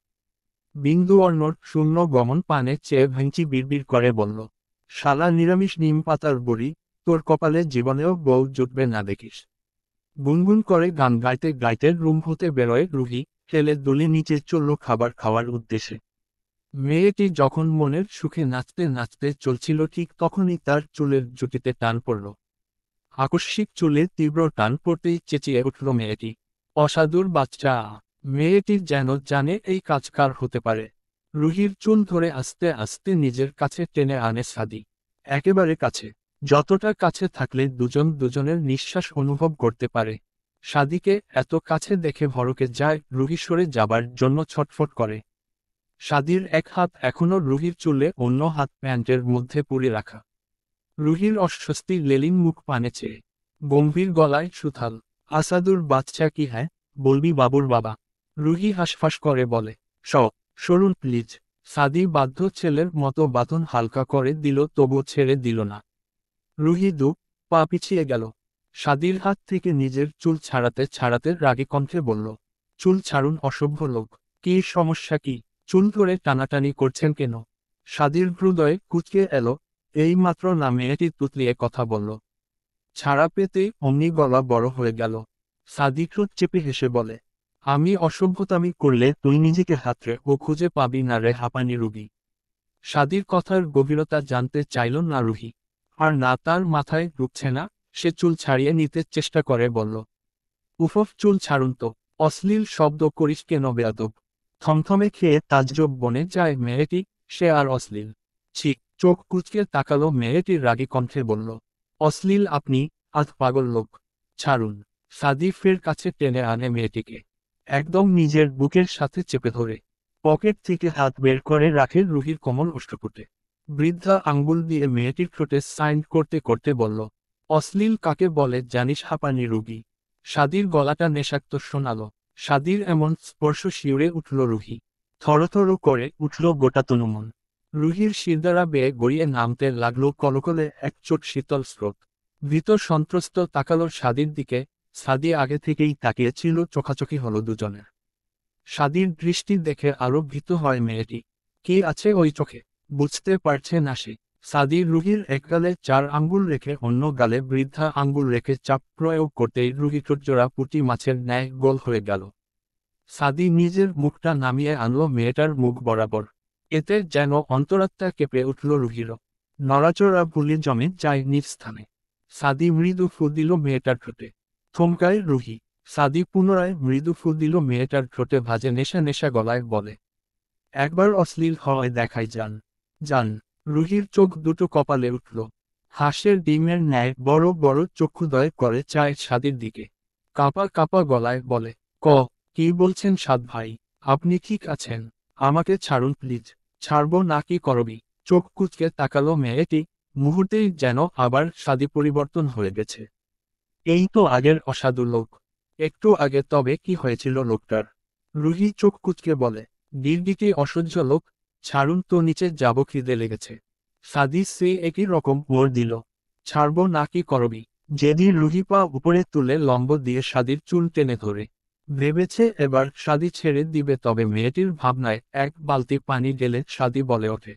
বিন্দু অর্ণর শূন্য গমন পানে চেয়ে ভেঙচি বিড়বিড় করে বলল, শালা নিরামিষ নিম পাতার বড়ি, তোর কপালে জীবনেও বউ জুটবে না দেখিস। গুনগুন করে গান গাইতে গাইতে রুম হতে বেরোয় রুহি। ঠেলে দুলি নিচে চলল খাবার খাওয়ার উদ্দেশ্যে। মেয়েটি যখন মনের সুখে নাচতে নাচতে চলছিল ঠিক তখনই তার চুলের জুটিতে টান পড়ল। আকস্মিক চুলে তীব্র টান পড়তেই চেঁচিয়ে উঠল মেয়েটি, অসাধুর বাচ্চা! মেয়েটির যেন জানে এই কাজ কার হতে পারে। রুহির চুল ধরে আস্তে আস্তে নিজের কাছে টেনে আনে সাদি। একেবারে কাছে, যতটা কাছে থাকলে দুজন দুজনের নিঃশ্বাস অনুভব করতে পারে। সাদিকে এত কাছে দেখে ভড়কে যায়, রুহি সরে যাবার জন্য ছটফট করে। সাদির এক হাত এখনো রুহির চুলে, অন্য হাত প্যান্টের মধ্যে পুরে রাখা। রুহির অস্বস্তি লেলিন মুখ পানে চেয়ে। গম্ভীর গলায় সুথাল, আসাদুর বাচ্চা কি? হ্যাঁ, বলবি বাবুর বাবা? রুহি হাসফাস করে বলে, সরুন প্লিজ। সাদি বাধ্য ছেলের মতো বাঁধন হালকা করে দিল, তবু ছেড়ে দিল না। রুহি দু পা পিছিয়ে গেল। সাদির হাত থেকে নিজের চুল ছাড়াতে ছাড়াতে রাগী কণ্ঠে বলল, চুল ছাড়ুন অসভ্য লোক। কি সমস্যা কি? চুল ধরে টানাটানি করছেন কেন? সাদির হৃদয়ে কুঁচকে এলো। এই মাত্র না মেয়েটি তুতলিয়ে কথা বলল। ছাড়া পেতেই অমনি গলা বড় হয়ে গেল। সাদি ঠোঁট চেপে হেসে বলে, আমি অসভ্যতামি করলে তুই নিজেকে হাতড়ে ও খুঁজে পাবি না রে হাঁপানি রুগী। সাদির কথার গভীরতা জানতে চাইল না রুহি। আর না, তার মাথায় ঢুকছে না। সে চুল ছাড়িয়ে নিতে চেষ্টা করে বলল, উফফ, চুল ছাড়ুন তো। অশ্লীল শব্দ করিস কেন বেয়াদব? থমথমে খেয়ে তাজ্জব বনে যায় মেয়েটি। সে আর অশ্লীল? ছি! চোখ কুঁচকে তাকালো মেয়েটির রাগী কণ্ঠে বলল, অশ্লীল আপনি, আধ পাগল লোক। ছাড়ুন। সাদি ফের কাছে টেনে আনে মেয়েটিকে। একদম নিজের বুকের সাথে চেপে ধরে। পকেট থেকে হাত বের করে রাখে রুহির কোমল ওষ্ঠপুটে। বৃদ্ধা আঙ্গুল দিয়ে মেয়েটির ঠোঁটে সাইন করতে করতে বলল, অশ্লীল কাকে বলে জানিস হাঁপানি রুগী? সাদির গলাটা নেশাক্ত শোনালো। সাদির এমন স্পর্শ শিউরে উঠল রুহি। থরথর করে উঠল গোটা তনুমন। রুহির শিরদাঁড়া বেয়ে গড়িয়ে নামতে লাগলো কলকলে এক চোট শীতল স্রোত। ভীত সন্ত্রস্ত তাকালো সাদির দিকে। সাদি আগে থেকেই তাকিয়েছিল, চোখাচোখি হলো দুজনের। সাদির দৃষ্টি দেখে আরো ভীত হয় মেয়েটি। কি আছে ওই চোখে? বুঝতে পারছে না সে। সাদি রুহির এক গালে 4 আঙ্গুল রেখে অন্য গালে বৃদ্ধা আঙ্গুল রেখে চাপ প্রয়োগ করতেই রুহি ঠোঁটজোড়া পুঁটি মাছের ন্যায় গোল হয়ে গেল। সাদি নিজের মুখটা নামিয়ে আনল মেয়েটার মুখ বরাবর। এতে যেন অন্তরাত্মা কেঁপে উঠল রুহিরও। নড়াচড়া ভুলে জমে যায় নিজ স্থানে। সাদি মৃদু ফু দিল মেয়েটার ঠোঁটে। থমকায় রুহি। সাদি পুনরায় মৃদু ফু দিল মেয়েটার ঠোঁটে, ভাজে নেশা নেশা গলায় বলে, একবার অশ্লীল হওয়ায় দেখাই যান। যান। রুহির চোখ দুটো কপালে উঠল। হাঁসের ডিমের ন্যায় বড় বড় চক্ষুদয় করে চায় সাদির দিকে। কাঁপা কাঁপা গলায় বলে, কি বলছেন সাদ ভাই? আপনি ঠিক আছেন? আমাকে ছাড়ুন প্লিজ। ছাড়বো না কি করবি? চোখ কুঁচকে তাকালো মেয়েটি। মুহূর্তেই যেন আবার সাদি পরিবর্তন হয়ে গেছে। এই তো আগের অসাধু লোক। একটু আগে তবে কি হয়েছিল লোকটার? রুহি চোখ কুঁচকে বলে, গিরগিটি অসহ্য লোক। ছাড়ুন তো, নিচে যাব, খিদে লেগেছে। সাদি সে একই রকম ওর দিল। ছাড়বো না কি করবি? যেদিন রুহি পা উপরে তুলে লম্ব দিয়ে সাদির চুল টেনে ধরে। ভেবেছে এবার শাদি ছেড়ে দিবে, তবে মেয়েটির ভাবনায় এক বালতি পানি ঢেলে শাদি বলে ওঠে,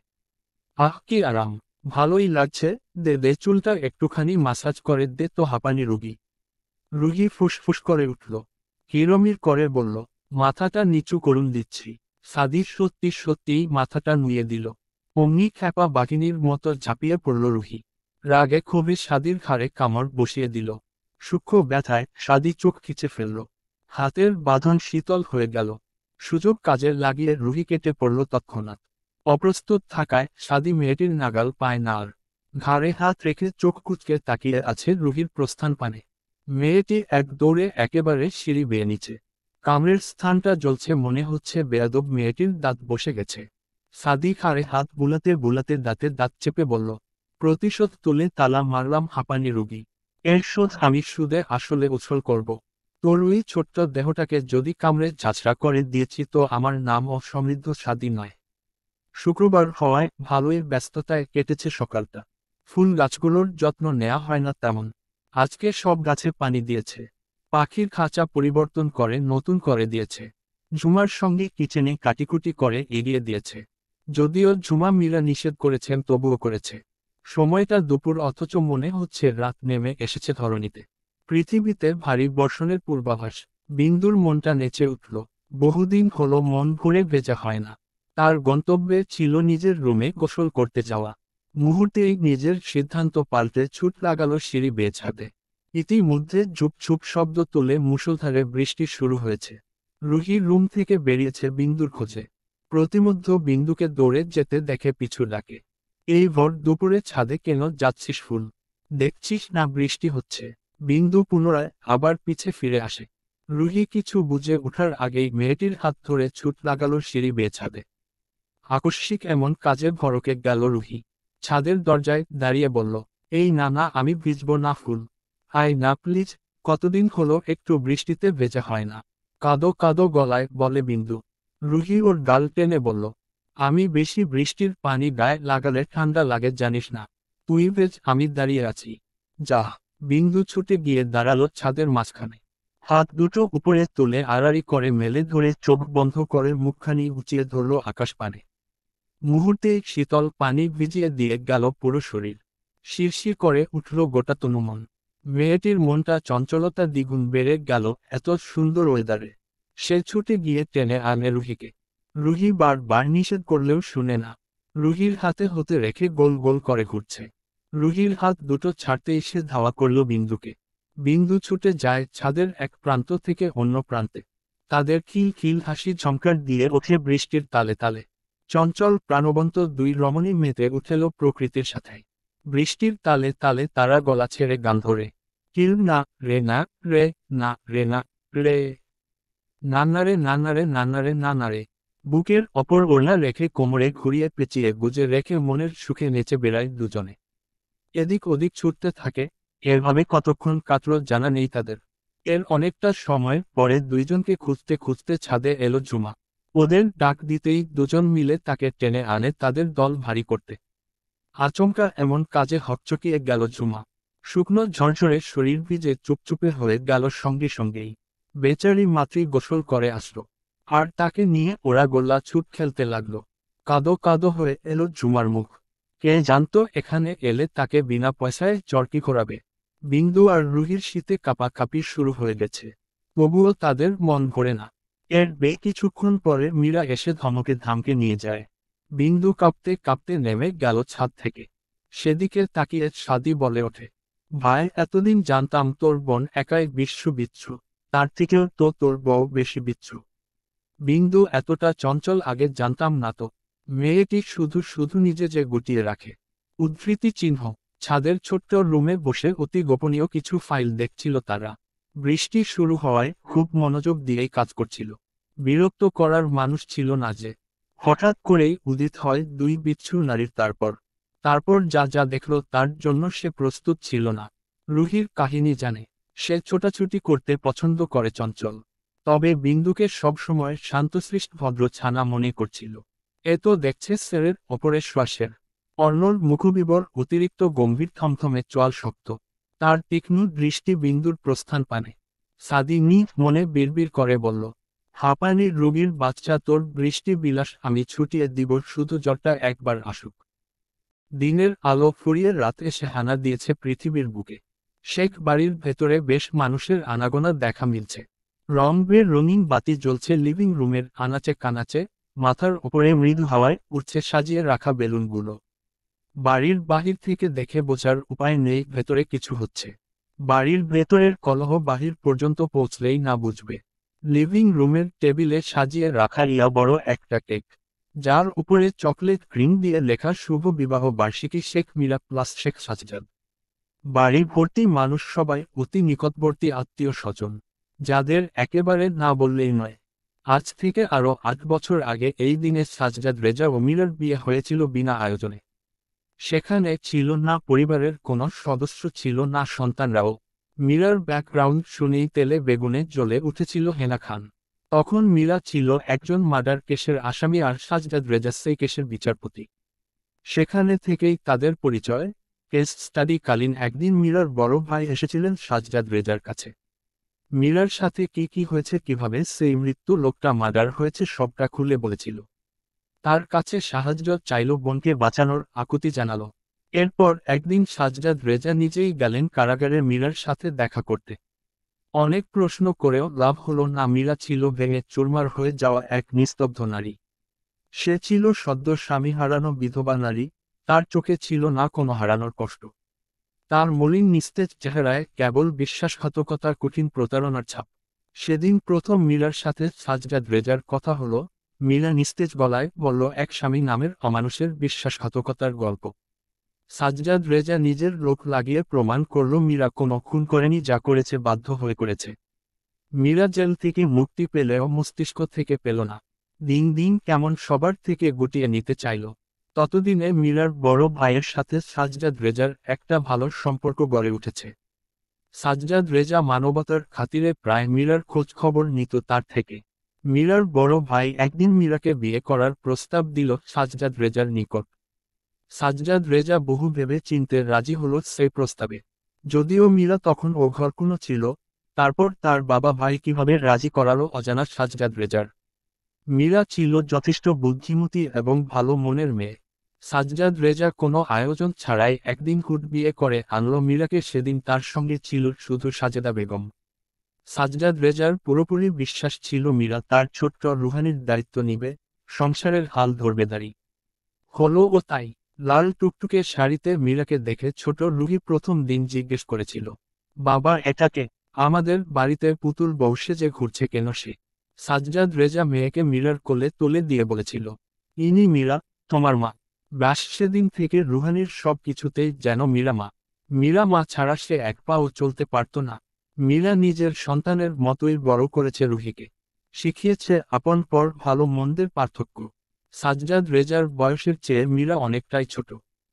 আহ কি আরাম, ভালোই লাগছে, দে দে চুলটা একটুখানি মাসাজ করে দে তো হাঁপানি রুগী। রুগী ফুসফুস করে উঠল, কিরমির করে বলল, মাথাটা নিচু করুন দিচ্ছি। সাদি সত্যি সত্যিই মাথাটা নুয়ে দিল। অমনি খ্যাপা বাঘিনীর মতো ঝাঁপিয়ে পড়ল রুহি। রাগে ক্ষোভে সাদির ঘাড়ে কামড় বসিয়ে দিল। সূক্ষ্ম ব্যথায় সাদি চোখ খিচে ফেলল। হাতের বাঁধন শীতল হয়ে গেল। সুযোগ কাজে লাগিয়ে রুহি কেটে পড়ল তৎক্ষণাৎ। অপ্রস্তুত থাকায় সাদি মেয়েটির নাগাল পায় না আর। ঘাড়ে হাত রেখে চোখ কুঁচকে তাকিয়ে আছে রুহির প্রস্থান পানে। মেয়েটি এক দৌড়ে একেবারে সিঁড়ি বেয়ে নিচে। কামড়ের স্থানটা জ্বলছে, মনে হচ্ছে বেয়াদব মেয়েটির দাঁত বসে গেছে। সাদি ঘাড়ে হাত বুলাতে বুলাতে দাঁতে দাঁত চেপে বলল, প্রতিশোধ তুলে তালা মারলাম হাঁপানি রুগী। এর শোধ আমি সুদে আসলে উছল করব। তোর ওই ছোট্ট দেহটাকে যদি কামড়ে ঝাঁঝরা করে দিয়েছি তো আমার নাম ও সমৃদ্ধ সাদি নয়। শুক্রবার হওয়ায় ভালোই ব্যস্ততায় কেটেছে সকালটা। ফুল গাছগুলোর যত্ন নেওয়া হয় না তেমন। আজকে সব গাছে পানি দিয়েছে। পাখির খাঁচা পরিবর্তন করে নতুন করে দিয়েছে। ঝুমার সঙ্গে কিচেনে কাটিকুটি করে এগিয়ে দিয়েছে। যদিও ঝুমা মীরা নিষেধ করেছেন তবুও করেছে। সময়টা দুপুর অথচ মনে হচ্ছে রাত নেমে এসেছে ধরণীতে। পৃথিবীতে ভারী বর্ষণের পূর্বাভাস। বিন্দুর মনটা নেচে উঠল। বহুদিন হলো মন ভরে ভেজা হয় না। তার গন্তব্যে ছিল নিজের রুমে গোসল করতে যাওয়া। মুহূর্তেই নিজের সিদ্ধান্ত পাল্টে ছুট লাগালো সিঁড়ি বেয়ে ছাদে। ইতিমধ্যে ঝুপঝুপ শব্দ তুলে মুষলধারে বৃষ্টি শুরু হয়েছে। রুহি রুম থেকে বেরিয়েছে বিন্দুর খোঁজে। প্রতিমধ্য বিন্দুকে দৌড়ে যেতে দেখে পিছু ডাকে, এই ভর দুপুরে ছাদে কেন যাচ্ছিস ফুল? দেখছিস না বৃষ্টি হচ্ছে? বিন্দু পুনরায় আবার পিছে ফিরে আসে। রুহি কিছু বুঝে ওঠার আগেই মেয়েটির হাত ধরে ছুট লাগালো সিঁড়ি বেয়ে ছাদে। আকস্মিক এমন কাজে ভড়কে গেল রুহি। ছাদের দরজায় দাঁড়িয়ে বলল, এই না না, আমি ভিজব না ফুল। আয় না প্লিজ, কতদিন হলো একটু বৃষ্টিতে ভেজা হয় না। কাদো কাদো গলায় বলে বিন্দু। রুহি ওর গাল টেনে বলল, আমি বেশি বৃষ্টির পানি গায়ে লাগালে ঠান্ডা লাগে জানিস না। তুই ভেজ, আমি দাঁড়িয়ে আছি। যা। বিন্দু ছুটে গিয়ে দাঁড়ালো ছাদের মাঝখানে। হাত দুটো উপরে তুলে আড়াআড়ি করে মেলে ধরে চোখ বন্ধ করে মুখখানি উঁচিয়ে ধরল আকাশ পানে। মুহূর্তেই শীতল পানি ভিজিয়ে দিয়ে গেল পুরো শরীর। শিরশির করে উঠল গোটা তনুমন। মেয়েটির মনটা চঞ্চলতা দ্বিগুণ বেড়ে গেল এত সুন্দর ওয়েদারে। সে ছুটে গিয়ে টেনে আনে রুহিকে। রুহি বারবার নিষেধ করলেও শুনে না। রুহির হাতে হতে রেখে গোল গোল করে ঘুরছে। রুহির হাত দুটো ছাড়তেই সে ধাওয়া করল বিন্দুকে। বিন্দু ছুটে যায় ছাদের এক প্রান্ত থেকে অন্য প্রান্তে। তাদের খিল খিল হাসি ঝংকার দিয়ে ওঠে বৃষ্টির তালে তালে। চঞ্চল প্রাণবন্ত দুই রমণী মেতে উঠেল প্রকৃতির সাথে। বৃষ্টির তালে তালে তারা গলা ছেড়ে গান ধরে, কিল না রে না রে, না রে না রে, নান্নারে নান্নারে নান্নারে নানারে। বুকের অপর ওড়না রেখে কোমরে ঘুরিয়ে পেঁচিয়ে গুজে রেখে মনের সুখে নেচে বেড়ায় দুজনে। এদিক ওদিক ছুটতে থাকে। এভাবে কতক্ষণ কাটল জানা নেই তাদের। এর অনেকটা সময় পরে দুইজনকে খুঁজতে খুঁজতে ছাদে এলো ঝুমা। ওদের ডাক দিতেই দুজন মিলে তাকে টেনে আনে তাদের দল ভারী করতে। আচমকা এমন কাজে হকচকিয়ে গেল ঝুমা। শুকনো ঝরঝরে শরীর ভিজে চুপচুপে হয়ে গেল সঙ্গে সঙ্গেই। বেচারি মাতৃ গোসল করে আসলো। আর তাকে নিয়ে ওরা গোল্লা ছুট খেলতে লাগলো। কাদো কাদো হয়ে এলো ঝুমার মুখ। কে জানতো এখানে এলে তাকে বিনা পয়সায় চরকি করাবে। বিন্দু আর রুহির শীতে কাঁপাকাঁপি শুরু হয়ে গেছে। তবুও তাদের মন ভরে না। এর কিছুক্ষণ পরে মীরা এসে ধমকে ধামকে নিয়ে যায়। বিন্দু কাঁপতে কাঁপতে নেমে গেল ছাদ থেকে। সেদিকে তাকিয়ে সাদি বলে ওঠে, ভাই এতদিন জানতাম তোর বোন একাই বিচ্ছু বিচ্ছু, তার থেকেও তো তোর বউ বেশি বিচ্ছু। বিন্দু এতটা চঞ্চল আগে জানতাম না তো। মেয়েটি শুধু শুধু নিজে যে গুটিয়ে রাখে। উদ্ধৃতি চিহ্ন। ছাদের ছোট্ট রুমে বসে অতি গোপনীয় কিছু ফাইল দেখছিল তারা। বৃষ্টি শুরু হওয়ায় খুব মনোযোগ দিয়েই কাজ করছিল। বিরক্ত করার মানুষ ছিল না যে। হঠাৎ করেই উদিত হয় দুই বিচ্ছু নারীর। তারপর যা যা দেখল তার জন্য সে প্রস্তুত ছিল না। রুহির কাহিনী জানে। সে ছোটাছুটি করতে পছন্দ করে চঞ্চল। তবে বিন্দুকে সবসময় শান্তশিষ্ট ভদ্র ছানা মনে করছিল। এ তো দেখছে স্যারের ওপরে শ্বাসের। অর্ণর মুখবিবর অতিরিক্ত গম্ভীর থমথমে চোয়াল শক্ত। তার তীক্ষ্ণ দৃষ্টি বিন্দুর প্রস্থান পানে। সাদি নিজ মনে বিড়বিড় করে বলল, হাঁপানির রোগীর বাচ্চা তোর বৃষ্টি বিলাস আমি ছুটিয়ে দিব, শুধু জ্বরটা একবার আসুক। দিনের আলো ফুরিয়ে রাত এসে হানা দিয়েছে পৃথিবীর বুকে। শেখ বাড়ির ভেতরে বেশ মানুষের আনাগোনা দেখা মিলছে। রঙিন বাতি জ্বলছে লিভিং রুমের আনাচে কানাচে, মাথার ওপরে মৃদু হাওয়ায় উঠছে সাজিয়ে রাখা বেলুনগুলো। বাড়ির বাহির থেকে দেখে বোঝার উপায় নেই ভেতরে কিছু হচ্ছে। বাড়ির ভেতরের কলহ বাহির পর্যন্ত পৌঁছলেই না বুঝবে। লিভিং রুমের টেবিলে সাজিয়ে রাখা ইয়া বড় একটা কেক, যার উপরে চকলেট ক্রিম দিয়ে লেখা শুভ বিবাহ বার্ষিকী শেখ মীরা প্লাস শেখ সাজজাদ। বাড়ি ভর্তি মানুষ, সবাই অতি নিকটবর্তী আত্মীয় স্বজন, যাদের একেবারে না বললেই নয়। আজ থেকে আরও 8 বছর আগে এই দিনে সাজজাদ রেজা ও মীরার বিয়ে হয়েছিল বিনা আয়োজনে। সেখানে ছিল না পরিবারের কোনো সদস্য, ছিল না সন্তানরাও। মীরার ব্যাকগ্রাউন্ড শুনেই তেলে বেগুনে জ্বলে উঠেছিল হেনা খান। তখন মীরা ছিল একজন মার্ডার কেসের আসামি আর সাজজাদ রেজা সেই কেসের বিচারপতি। সেখানে থেকেই তাদের পরিচয়। কেস স্টাডি কালীন একদিন মীরার বড় ভাই এসেছিলেন সাজজাদ রেজার কাছে। মীরার সাথে কি কি হয়েছে, কিভাবে সেই মৃত্যু লোকটা মার্ডার হয়েছে, সবটা খুলে বলেছিল। তার কাছে সাহায্য চাইল, বোনকে বাঁচানোর আকুতি জানালো। এরপর একদিন সাজজাদ রেজা নিজেই গেলেন কারাগারে মীরার সাথে দেখা করতে। অনেক প্রশ্ন করেও লাভ হলো না। মীরা ছিল ভেঙে চুরমার হয়ে যাওয়া এক নিস্তব্ধ নারী। সে ছিল সদ্য স্বামী হারানো বিধবা নারী। তার চোখে ছিল না কোনো হারানোর কষ্ট। তার মলিন নিস্তেজ চেহারায় কেবল বিশ্বাসঘাতকতার কঠিন প্রতারণার ছাপ। সেদিন প্রথম মীরার সাথে সাজজাদ রেজার কথা হলো। মীরা নিস্তেজ গলায় বলল এক স্বামী নামের অমানুষের বিশ্বাসঘাতকতার গল্প। সাজজাদ রেজা নিজের লোক লাগিয়ে প্রমাণ করল মীরা কোনো খুন করেনি, যা করেছে বাধ্য হয়ে করেছে। মীরা জেল থেকে মুক্তি পেলেও মস্তিষ্ক থেকে পেল না। দিন দিন কেমন সবার থেকে গুটিয়ে নিতে চাইল। ততদিনে মীরার বড় ভাইয়ের সাথে সাজজাদ রেজার একটা ভালো সম্পর্ক গড়ে উঠেছে। সাজজাদ রেজা মানবতার খাতিরে প্রায় মীরার খোঁজ খবর নিত তার থেকে। মীরার বড় ভাই একদিন মীরাকে বিয়ে করার প্রস্তাব দিল সাজজাদ রেজার নিকট। সাজজাদ রেজা বহু ভেবে চিনতে রাজি হল সেই প্রস্তাবে। যদিও মীরা তখন অঘরকুনো ছিল। তারপর তার বাবা ভাই কিভাবে রাজি করালো অজানা সাজজাদ রেজার। মীরা ছিল যথেষ্ট বুদ্ধিমতী এবং ভালো মনের মেয়ে। সাজজাদ রেজা কোনো আয়োজন ছাড়াই একদিন হুট বিয়ে করে আনল মীরাকে। সেদিন তার সঙ্গে ছিল শুধু সাজেদা বেগম। সাজজাদ রেজার পুরোপুরি বিশ্বাস ছিল মীরা তার ছোট্ট রুহানির দায়িত্ব নিবে, সংসারের হাল ধরবে দাঁড়ি। হলো ও তাই। লাল টুকটুকে শাড়িতে মীরাকে দেখে ছোট রুহি প্রথম দিন জিজ্ঞেস করেছিল, বাবা এটাকে? আমাদের বাড়িতে পুতুল বউ সেজে ঘুরছে কেন সে? সাজজাদ রেজা মেয়েকে মীরার কোলে তুলে দিয়ে বলেছিল, ইনি মীরা, তোমার মা। ব্যাস সেদিন থেকে রুহানির সব কিছুতেই যেন মীরা মা। মীরা মা ছাড়া সে এক পাও চলতে পারত না। মীরা নিজের সন্তানের মতোই বড় করেছে রুহিকে। শিখিয়েছে আপন পর ভালো মন্দের পার্থক্য। সাজজাদ রেজার বয়সের চেয়ে মীরা অনেকটাই ছোট।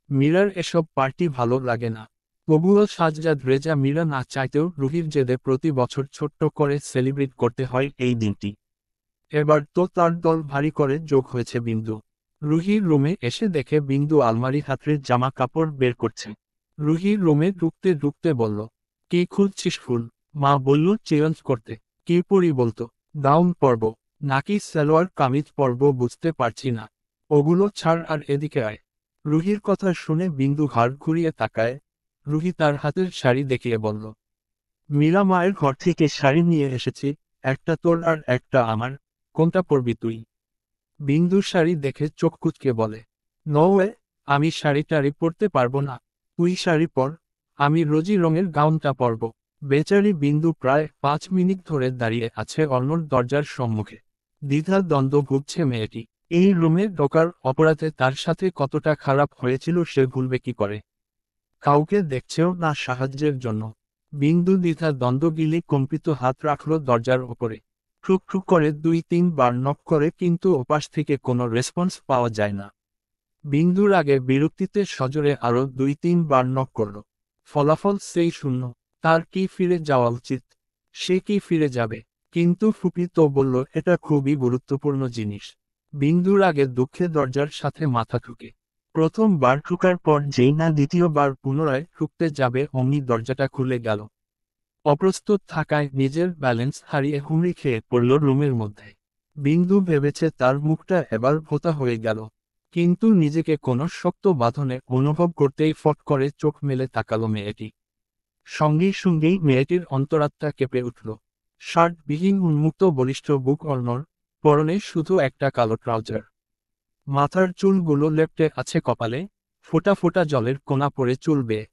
মীরার এসব পার্টি ভালো লাগে না। তবুও সাজজাদ রেজা মীরা না চাইতেও রুহির জেদে প্রতি বছর ছোট্ট করে সেলিব্রেট করতে হয় এই দিনটি। এবার তো তার দল ভারী করে যোগ হয়েছে বিন্দু। রুহির রুমে এসে দেখে বিন্দু আলমারি হাতের জামা কাপড় বের করছে। রুহির রুমে ঢুকতে ঢুকতে বলল, কি খুঁজছিস ফুল? মা বলল চেঞ্জ করতে। কি পরি বলতো? গাউন পরব নাকি সালোয়ার কামিজ পরব বুঝতে পারছি না। ওগুলো ছাড় আর এদিকে আয়। রুহির কথা শুনে বিন্দু ঘাড় ঘুরিয়ে তাকায়। রুহি তার হাতের শাড়ি দেখিয়ে বলল, মীরা মায়ের ঘর থেকে শাড়ি নিয়ে এসেছি, একটা তোর আর একটা আমার, কোনটা পরবি তুই? বিন্দুর শাড়ি দেখে চোখ কুঁচকে বলে, নো ওয়ে, আমি শাড়ি টাড়ি পরতে পারবো না। তুই শাড়ি পর, আমি রোজি রঙের গাউনটা পরব। বেচারি বিন্দু প্রায় 5 মিনিট ধরে দাঁড়িয়ে আছে অর্ণর দরজার সম্মুখে। দ্বিধা দ্বন্দ্ব ভুগছে মেয়েটি। এই রুমে ঢোকার অপরাধে তার সাথে কতটা খারাপ হয়েছিল সে ভুলবে কি করে? কাউকে দেখছেও না সাহায্যের জন্য। বিন্দু দ্বিধা দ্বন্দ্ব গিলে কম্পিত হাত রাখল দরজার ওপরে। ঠুক ঠুক করে 2-3 বার নক করে, কিন্তু ওপাশ থেকে কোনো রেসপন্স পাওয়া যায় না। বিন্দুর আগে বিরক্তিতে সজোরে আরও 2-3 বার নক করল। ফলাফল সেই শূন্য। তার কি ফিরে যাওয়া উচিত? সে কি ফিরে যাবে? কিন্তু ফুপি তো বলল এটা খুবই গুরুত্বপূর্ণ জিনিস। বিন্দুর আগে দুঃখে দরজার সাথে মাথা ঠুকে। প্রথমবার ঠুকার পর যেই না দ্বিতীয়বার পুনরায় ঠুকতে যাবে অমনি দরজাটা খুলে গেল। অপ্রস্তুত থাকায় নিজের ব্যালেন্স হারিয়ে হুমড়ি খেয়ে পড়ল রুমের মধ্যে। বিন্দু ভেবেছে তার মুখটা এবার ভোঁতা হয়ে গেল, কিন্তু নিজেকে কোনো শক্ত বাঁধনে অনুভব করতেই ফট করে চোখ মেলে তাকালো মেয়েটি। সঙ্গে সঙ্গেই মেয়েটির অন্তরাত্মা কেঁপে উঠল। শার্টবিহীন উন্মুক্ত বলিষ্ঠ বুক অর্ণর, পরনে শুধু একটা কালো ট্রাউজার। মাথার চুলগুলো লেপ্টে আছে কপালে, ফোঁটা ফোঁটা জলের কোনা পড়ে চুল বেয়ে।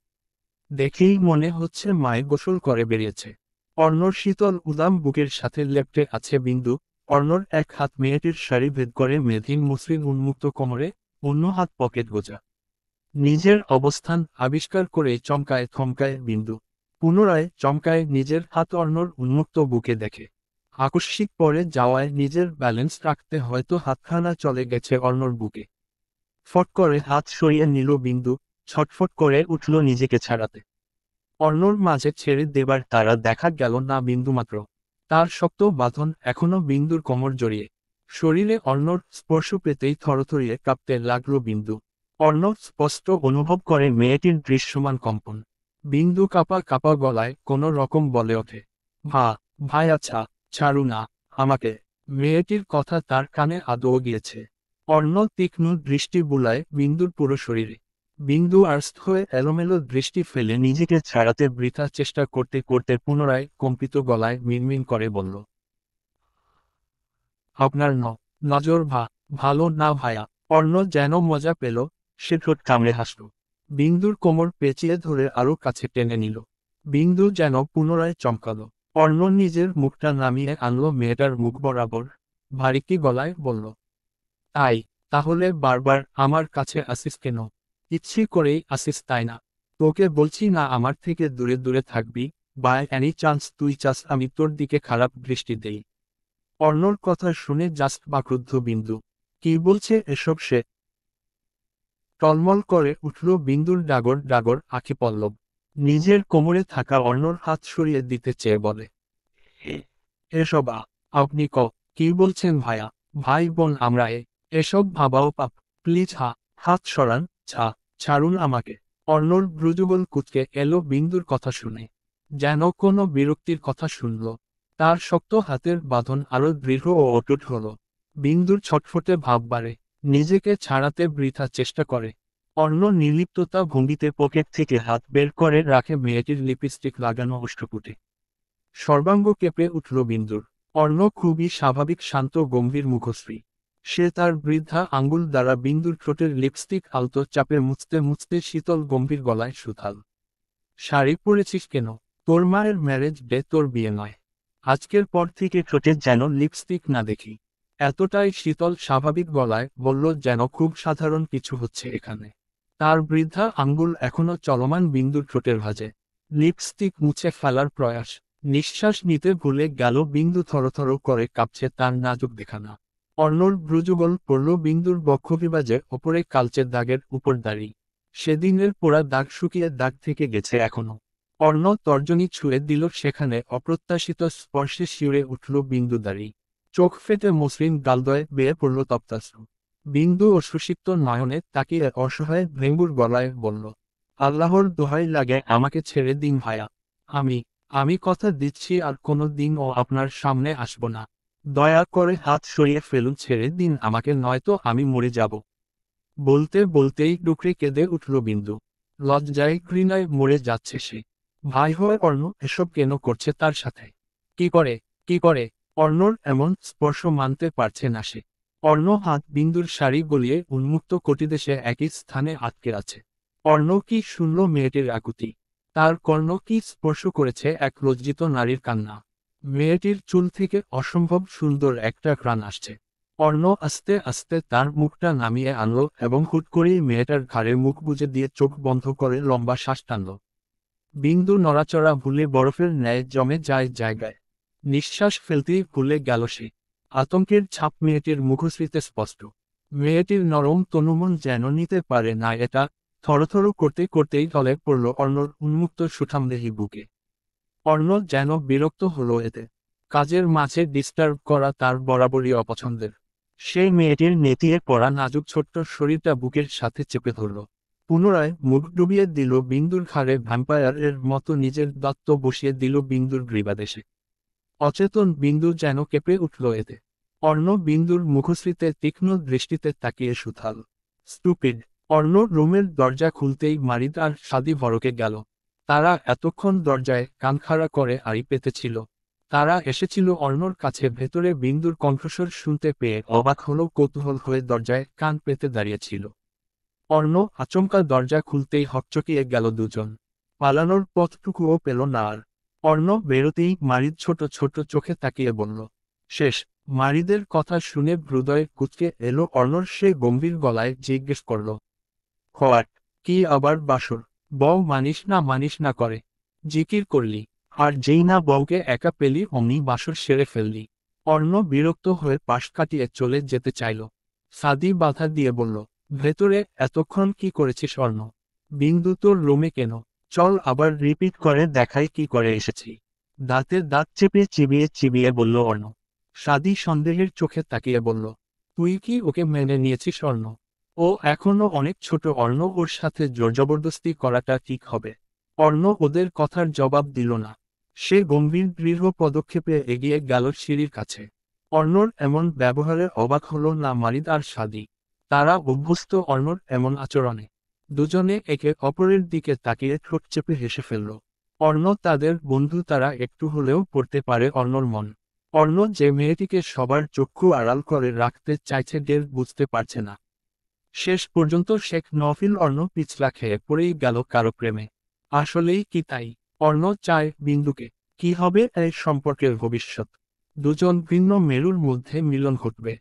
দেখেই মনে হচ্ছে মায়ে গোসল করে বেরিয়েছে। অর্ণর শীতল উদাম বুকের সাথে লেপ্টে আছে বিন্দু। অর্ণর এক হাত মেয়েটির শাড়ি ভেদ করে মেধিন মসৃণ উন্মুক্ত কোমরে, অন্য হাত পকেট গোজা। নিজের অবস্থান আবিষ্কার করে চমকায় থমকায় বিন্দু। পুনরায় চমকায় নিজের হাত অর্ণর উন্মুক্ত বুকে দেখে। আকস্মিক পড়ে যাওয়ায় নিজের ব্যালেন্স রাখতে হয়তো হাতখানা চলে গেছে অর্ণর বুকে। ফট করে হাত সরিয়ে নিল বিন্দু, ছটফট করে উঠল নিজেকে ছাড়াতে। অর্ণর মাঝে ছেড়ে দেবার তারা দেখা গেল না বিন্দুমাত্র। তার শক্ত বাঁধন এখনো বিন্দুর কোমর জড়িয়ে। শরীরে অর্ণর স্পর্শ পেতেই থরথরিয়ে কাঁপতে লাগলো বিন্দু। অর্ণব স্পষ্ট অনুভব করে মেয়েটির দৃশ্যমান কম্পন। বিন্দু কাঁপা কাঁপা গলায় কোনো রকম বলে ওঠে, ভাই আচ্ছা, ছাড়ু না আমাকে। মেয়েটির কথা তার কানে আদৌ গিয়েছে। অর্ণ তীক্ষ্ণ দৃষ্টি বুলায় বিন্দুর পুরো শরীরে। বিন্দু আর্স্ত হয়ে এলোমেলো দৃষ্টি ফেলে নিজেকে ছাড়াতে বৃথা চেষ্টা করতে করতে পুনরায় কম্পিত গলায় মিনমিন করে বলল, আপনার নজর ভালো না ভায়া। অর্ণ যেন মজা পেল, সে ঠোঁট কামড়ে হাসল। বিন্দুর কোমর পেঁচিয়ে ধরে আরো কাছে টেনে নিল। বিন্দু যেন পুনরায় চমকাল। অর্ণ নিজের মুখটা নামিয়ে আনলো মেয়েটার মুখ বরাবর, ভারিকি গলায় বলল, তাহলে বারবার আমার কাছে আসিস কেন? ইচ্ছে করেই আসিস তাই না? তোকে বলছি না আমার থেকে দূরে দূরে থাকবি, বাই এনি চান্স তুই চাস আমি তোর দিকে খারাপ দৃষ্টি দেই? অর্ণর কথা শুনে জাস্ট বাক্রুদ্ধ বিন্দু। কি বলছে এসব সে? টলমল করে উঠল বিন্দুর ডাগর ডাগর আঁখি পল্লব। নিজের কোমরে থাকা অর্ণর হাত সরিয়ে দিতে চেয়ে বলে, এসব আপনি কি বলছেন ভাইয়া? ভাই বোন আমরা এসব ভাবাও পাপ। প্লিজ হাত সরান, ছাড়ুন আমাকে। অর্ণর ভ্রুযুগল কুঁচকে এলো বিন্দুর কথা শুনে, যেন কোনো বিরক্তির কথা শুনল। তার শক্ত হাতের বাঁধন আরো দৃঢ় ও অটুট হল। বিন্দুর ছটফটে ভাব বাড়ে, নিজেকে ছাড়াতে বৃথা চেষ্টা করে। অর্ণ নির্লিপ্ততা ভঙ্গিতে পকেট থেকে হাত বের করে রাখে মেয়েটির লিপস্টিক লাগানো ওষ্ঠপুটে। সর্বাঙ্গ কেঁপে উঠল বিন্দুর। অর্ণ খুবই স্বাভাবিক শান্ত গম্ভীর মুখশ্রী। সে তার বৃদ্ধা আঙ্গুল দ্বারা বিন্দুর ঠোঁটের লিপস্টিক আলতো চাপে মুছতে মুছতে শীতল গম্ভীর গলায় সুথাল, শাড়ি পরেছিস কেন? তোর মায়ের ম্যারেজ ডে, তোর বিয়ে নয়। আজকের পর থেকে ঠোঁটে যেন লিপস্টিক না দেখি। এতটাই শীতল স্বাভাবিক গলায় বলল যেন খুব সাধারণ কিছু হচ্ছে এখানে। তার বৃদ্ধা আঙ্গুল এখনো চলমান বিন্দুর ঠোঁটের ভাঁজে। লিপস্টিক মুছে ফেলার প্রয়াস। নিঃশ্বাস নিতে ভুলে গেল বিন্দু, থরথর করে কাঁপছে তার নাজুক দেখানা। অর্ণর ভ্রুযুগল পড়ল বিন্দুর বক্ষবিভাজের ওপরে কালচে দাগের উপর দাড়ি। সেদিনের পোড়া দাগ শুকিয়ে দাগ থেকে গেছে এখনো। অর্ণ তর্জনী ছুঁয়ে দিল সেখানে, অপ্রত্যাশিত স্পর্শে শিউরে উঠল বিন্দু দাড়ি। চোখ ফেটে মসৃণ গালদয়ে বেয়ে পড়ল তপ্তাশ্রু। বিন্দু ও সুষিপ্ত নয়নে তাকিয়ে অসহায় ভেঙ্গুর গলায় বলল, আল্লাহর দোহাই লাগে আমাকে ছেড়ে দিন ভায়া। আমি কথা দিচ্ছি আর কোনো দিন ও আপনার সামনে আসব না। দয়া করে হাত সরিয়ে ফেলুন, ছেড়ে দিন আমাকে, নয়তো আমি মরে যাব। বলতে বলতেই ডুকরে কেঁদে উঠল বিন্দু। লজ্জায় ঘৃণায় মরে যাচ্ছে সে। ভাই হয়ে অর্ণ এসব কেন করছে তার সাথে? কি করে? অর্ণর এমন স্পর্শ মানতে পারছে না সে। অর্ণ হাত বিন্দুর শাড়ি গলিয়ে উন্মুক্ত কটিদেশে একই স্থানে আটকে আছে। অর্ণ কি শুনল মেয়েটির আকুতি? তার কর্ণ কি স্পর্শ করেছে এক লজ্জিত নারীর কান্না? মেয়েটির চুল থেকে অসম্ভব সুন্দর একটা ঘ্রাণ আসছে। অর্ণ আস্তে আস্তে তার মুখটা নামিয়ে আনল এবং হুট করেই মেয়েটার ঘাড়ে মুখ বুজে দিয়ে চোখ বন্ধ করে লম্বা শ্বাস টানল। বিন্দু নড়াচড়া ভুলে বরফের ন্যায় জমে যায় জায়গায়। নিঃশ্বাস ফেলতেই ভুলে গেল সে। আতঙ্কের ছাপ মেয়েটির মুখশ্রীতে স্পষ্ট। মেয়েটির নরম তনুমন যেন নিতে পারে না এটা। থরথর করতে করতেই ঢলে পড়ল অর্ণর উন্মুক্ত সুঠামদেহী বুকে। অর্ণ যেন বিরক্ত হলো এতে। কাজের মাঝে ডিস্টার্ব করা তার বরাবরই অপছন্দের। সেই মেয়েটির নেতিয়ে পড়া নাজুক ছোট্ট শরীরটা বুকের সাথে চেপে ধরল। পুনরায় মুখ ডুবিয়ে দিল বিন্দুর ঘাড়ে, ভ্যাম্পায়ারের মতো নিজের দত্ত বসিয়ে দিল বিন্দুর গ্রীবাদেশে। অচেতন বিন্দু যেন কেঁপে উঠল এতে। অর্ণ বিন্দুর মুখশ্রীতে তীক্ষ্ণ দৃষ্টিতে তাকিয়ে সুথাল। স্টুপিড! অর্ণ রুমের দরজা খুলতেই মারিদ আর সাদি ভড়কে গেল। তারা এতক্ষণ দরজায় কানখাড়া করে আড়ি পেতেছিল। তারা এসেছিল অর্ণর কাছে, ভেতরে বিন্দুর কণ্ঠস্বর শুনতে পেয়ে অবাক হলেও কৌতূহল হয়ে দরজায় কান পেতে দাঁড়িয়েছিল। অর্ণ আচমকা দরজা খুলতেই হকচকিয়ে গেল দুজন। পালানোর পথটুকুও পেল না আর। অর্ণ বেরোতেই মারিদ ছোট ছোট চোখে তাকিয়ে বলল, শেষ। মারিদের কথা শুনে হৃদয়ে কুঁচকে এলো অর্ণর। সে গম্ভীর গলায় জিজ্ঞেস করল, হোয়াট? কি আবার বাসর? বউ মানিস না করে জিকির করলি, আর যেই না বউকে একা পেলি অমনি বাসর সেরে ফেললি। অর্ণ বিরক্ত হয়ে পাশ কাটিয়ে চলে যেতে চাইল। সাদি বাধা দিয়ে বলল, ভেতরে এতক্ষণ কি করেছিস অর্ণ? বিন্দু তোর রুমে কেন? চল আবার রিপিট করে দেখাই কি করে এসেছি। দাঁতে দাঁত চেপে চিবিয়ে চিবিয়ে বলল অর্ণ। সাদি সন্দেহের চোখে তাকিয়ে বলল, তুই কি ওকে মেনে নিয়েছিস অর্ণ? ও এখনো অনেক ছোট অর্ণ, ওর সাথে জোরজবরদস্তি করাটা ঠিক হবে? অর্ণ ওদের কথার জবাব দিল না। সে গম্ভীর দৃঢ় পদক্ষেপে এগিয়ে গেল সিঁড়ির কাছে। অর্ণর এমন ব্যবহারে অবাক হলো না মারিদ আর সাদি। তারা অভ্যস্ত অর্ণর এমন আচরণে। দুজনে একে অপরের দিকে তাকিয়ে ঠোঁট চেপে হেসে ফেলল। অর্ণ তাদের বন্ধু, তারা একটু হলেও পড়তে পারে অর্ণর মন। অর্ণ যে মেয়েটিকে সবার চক্ষু আড়াল করে রাখতে চাইছে ডের বুঝতে পারছে না। শেষ পর্যন্ত শেখ নফিল অর্ণ পিছলা খেয়ে পড়েই গেল কারো প্রেমে। আসলেই কি তাই? অর্ণ চায় বিন্দুকে। কি হবে এই সম্পর্কের ভবিষ্যৎ? দুজন ভিন্ন মেরুর মধ্যে মিলন ঘটবে।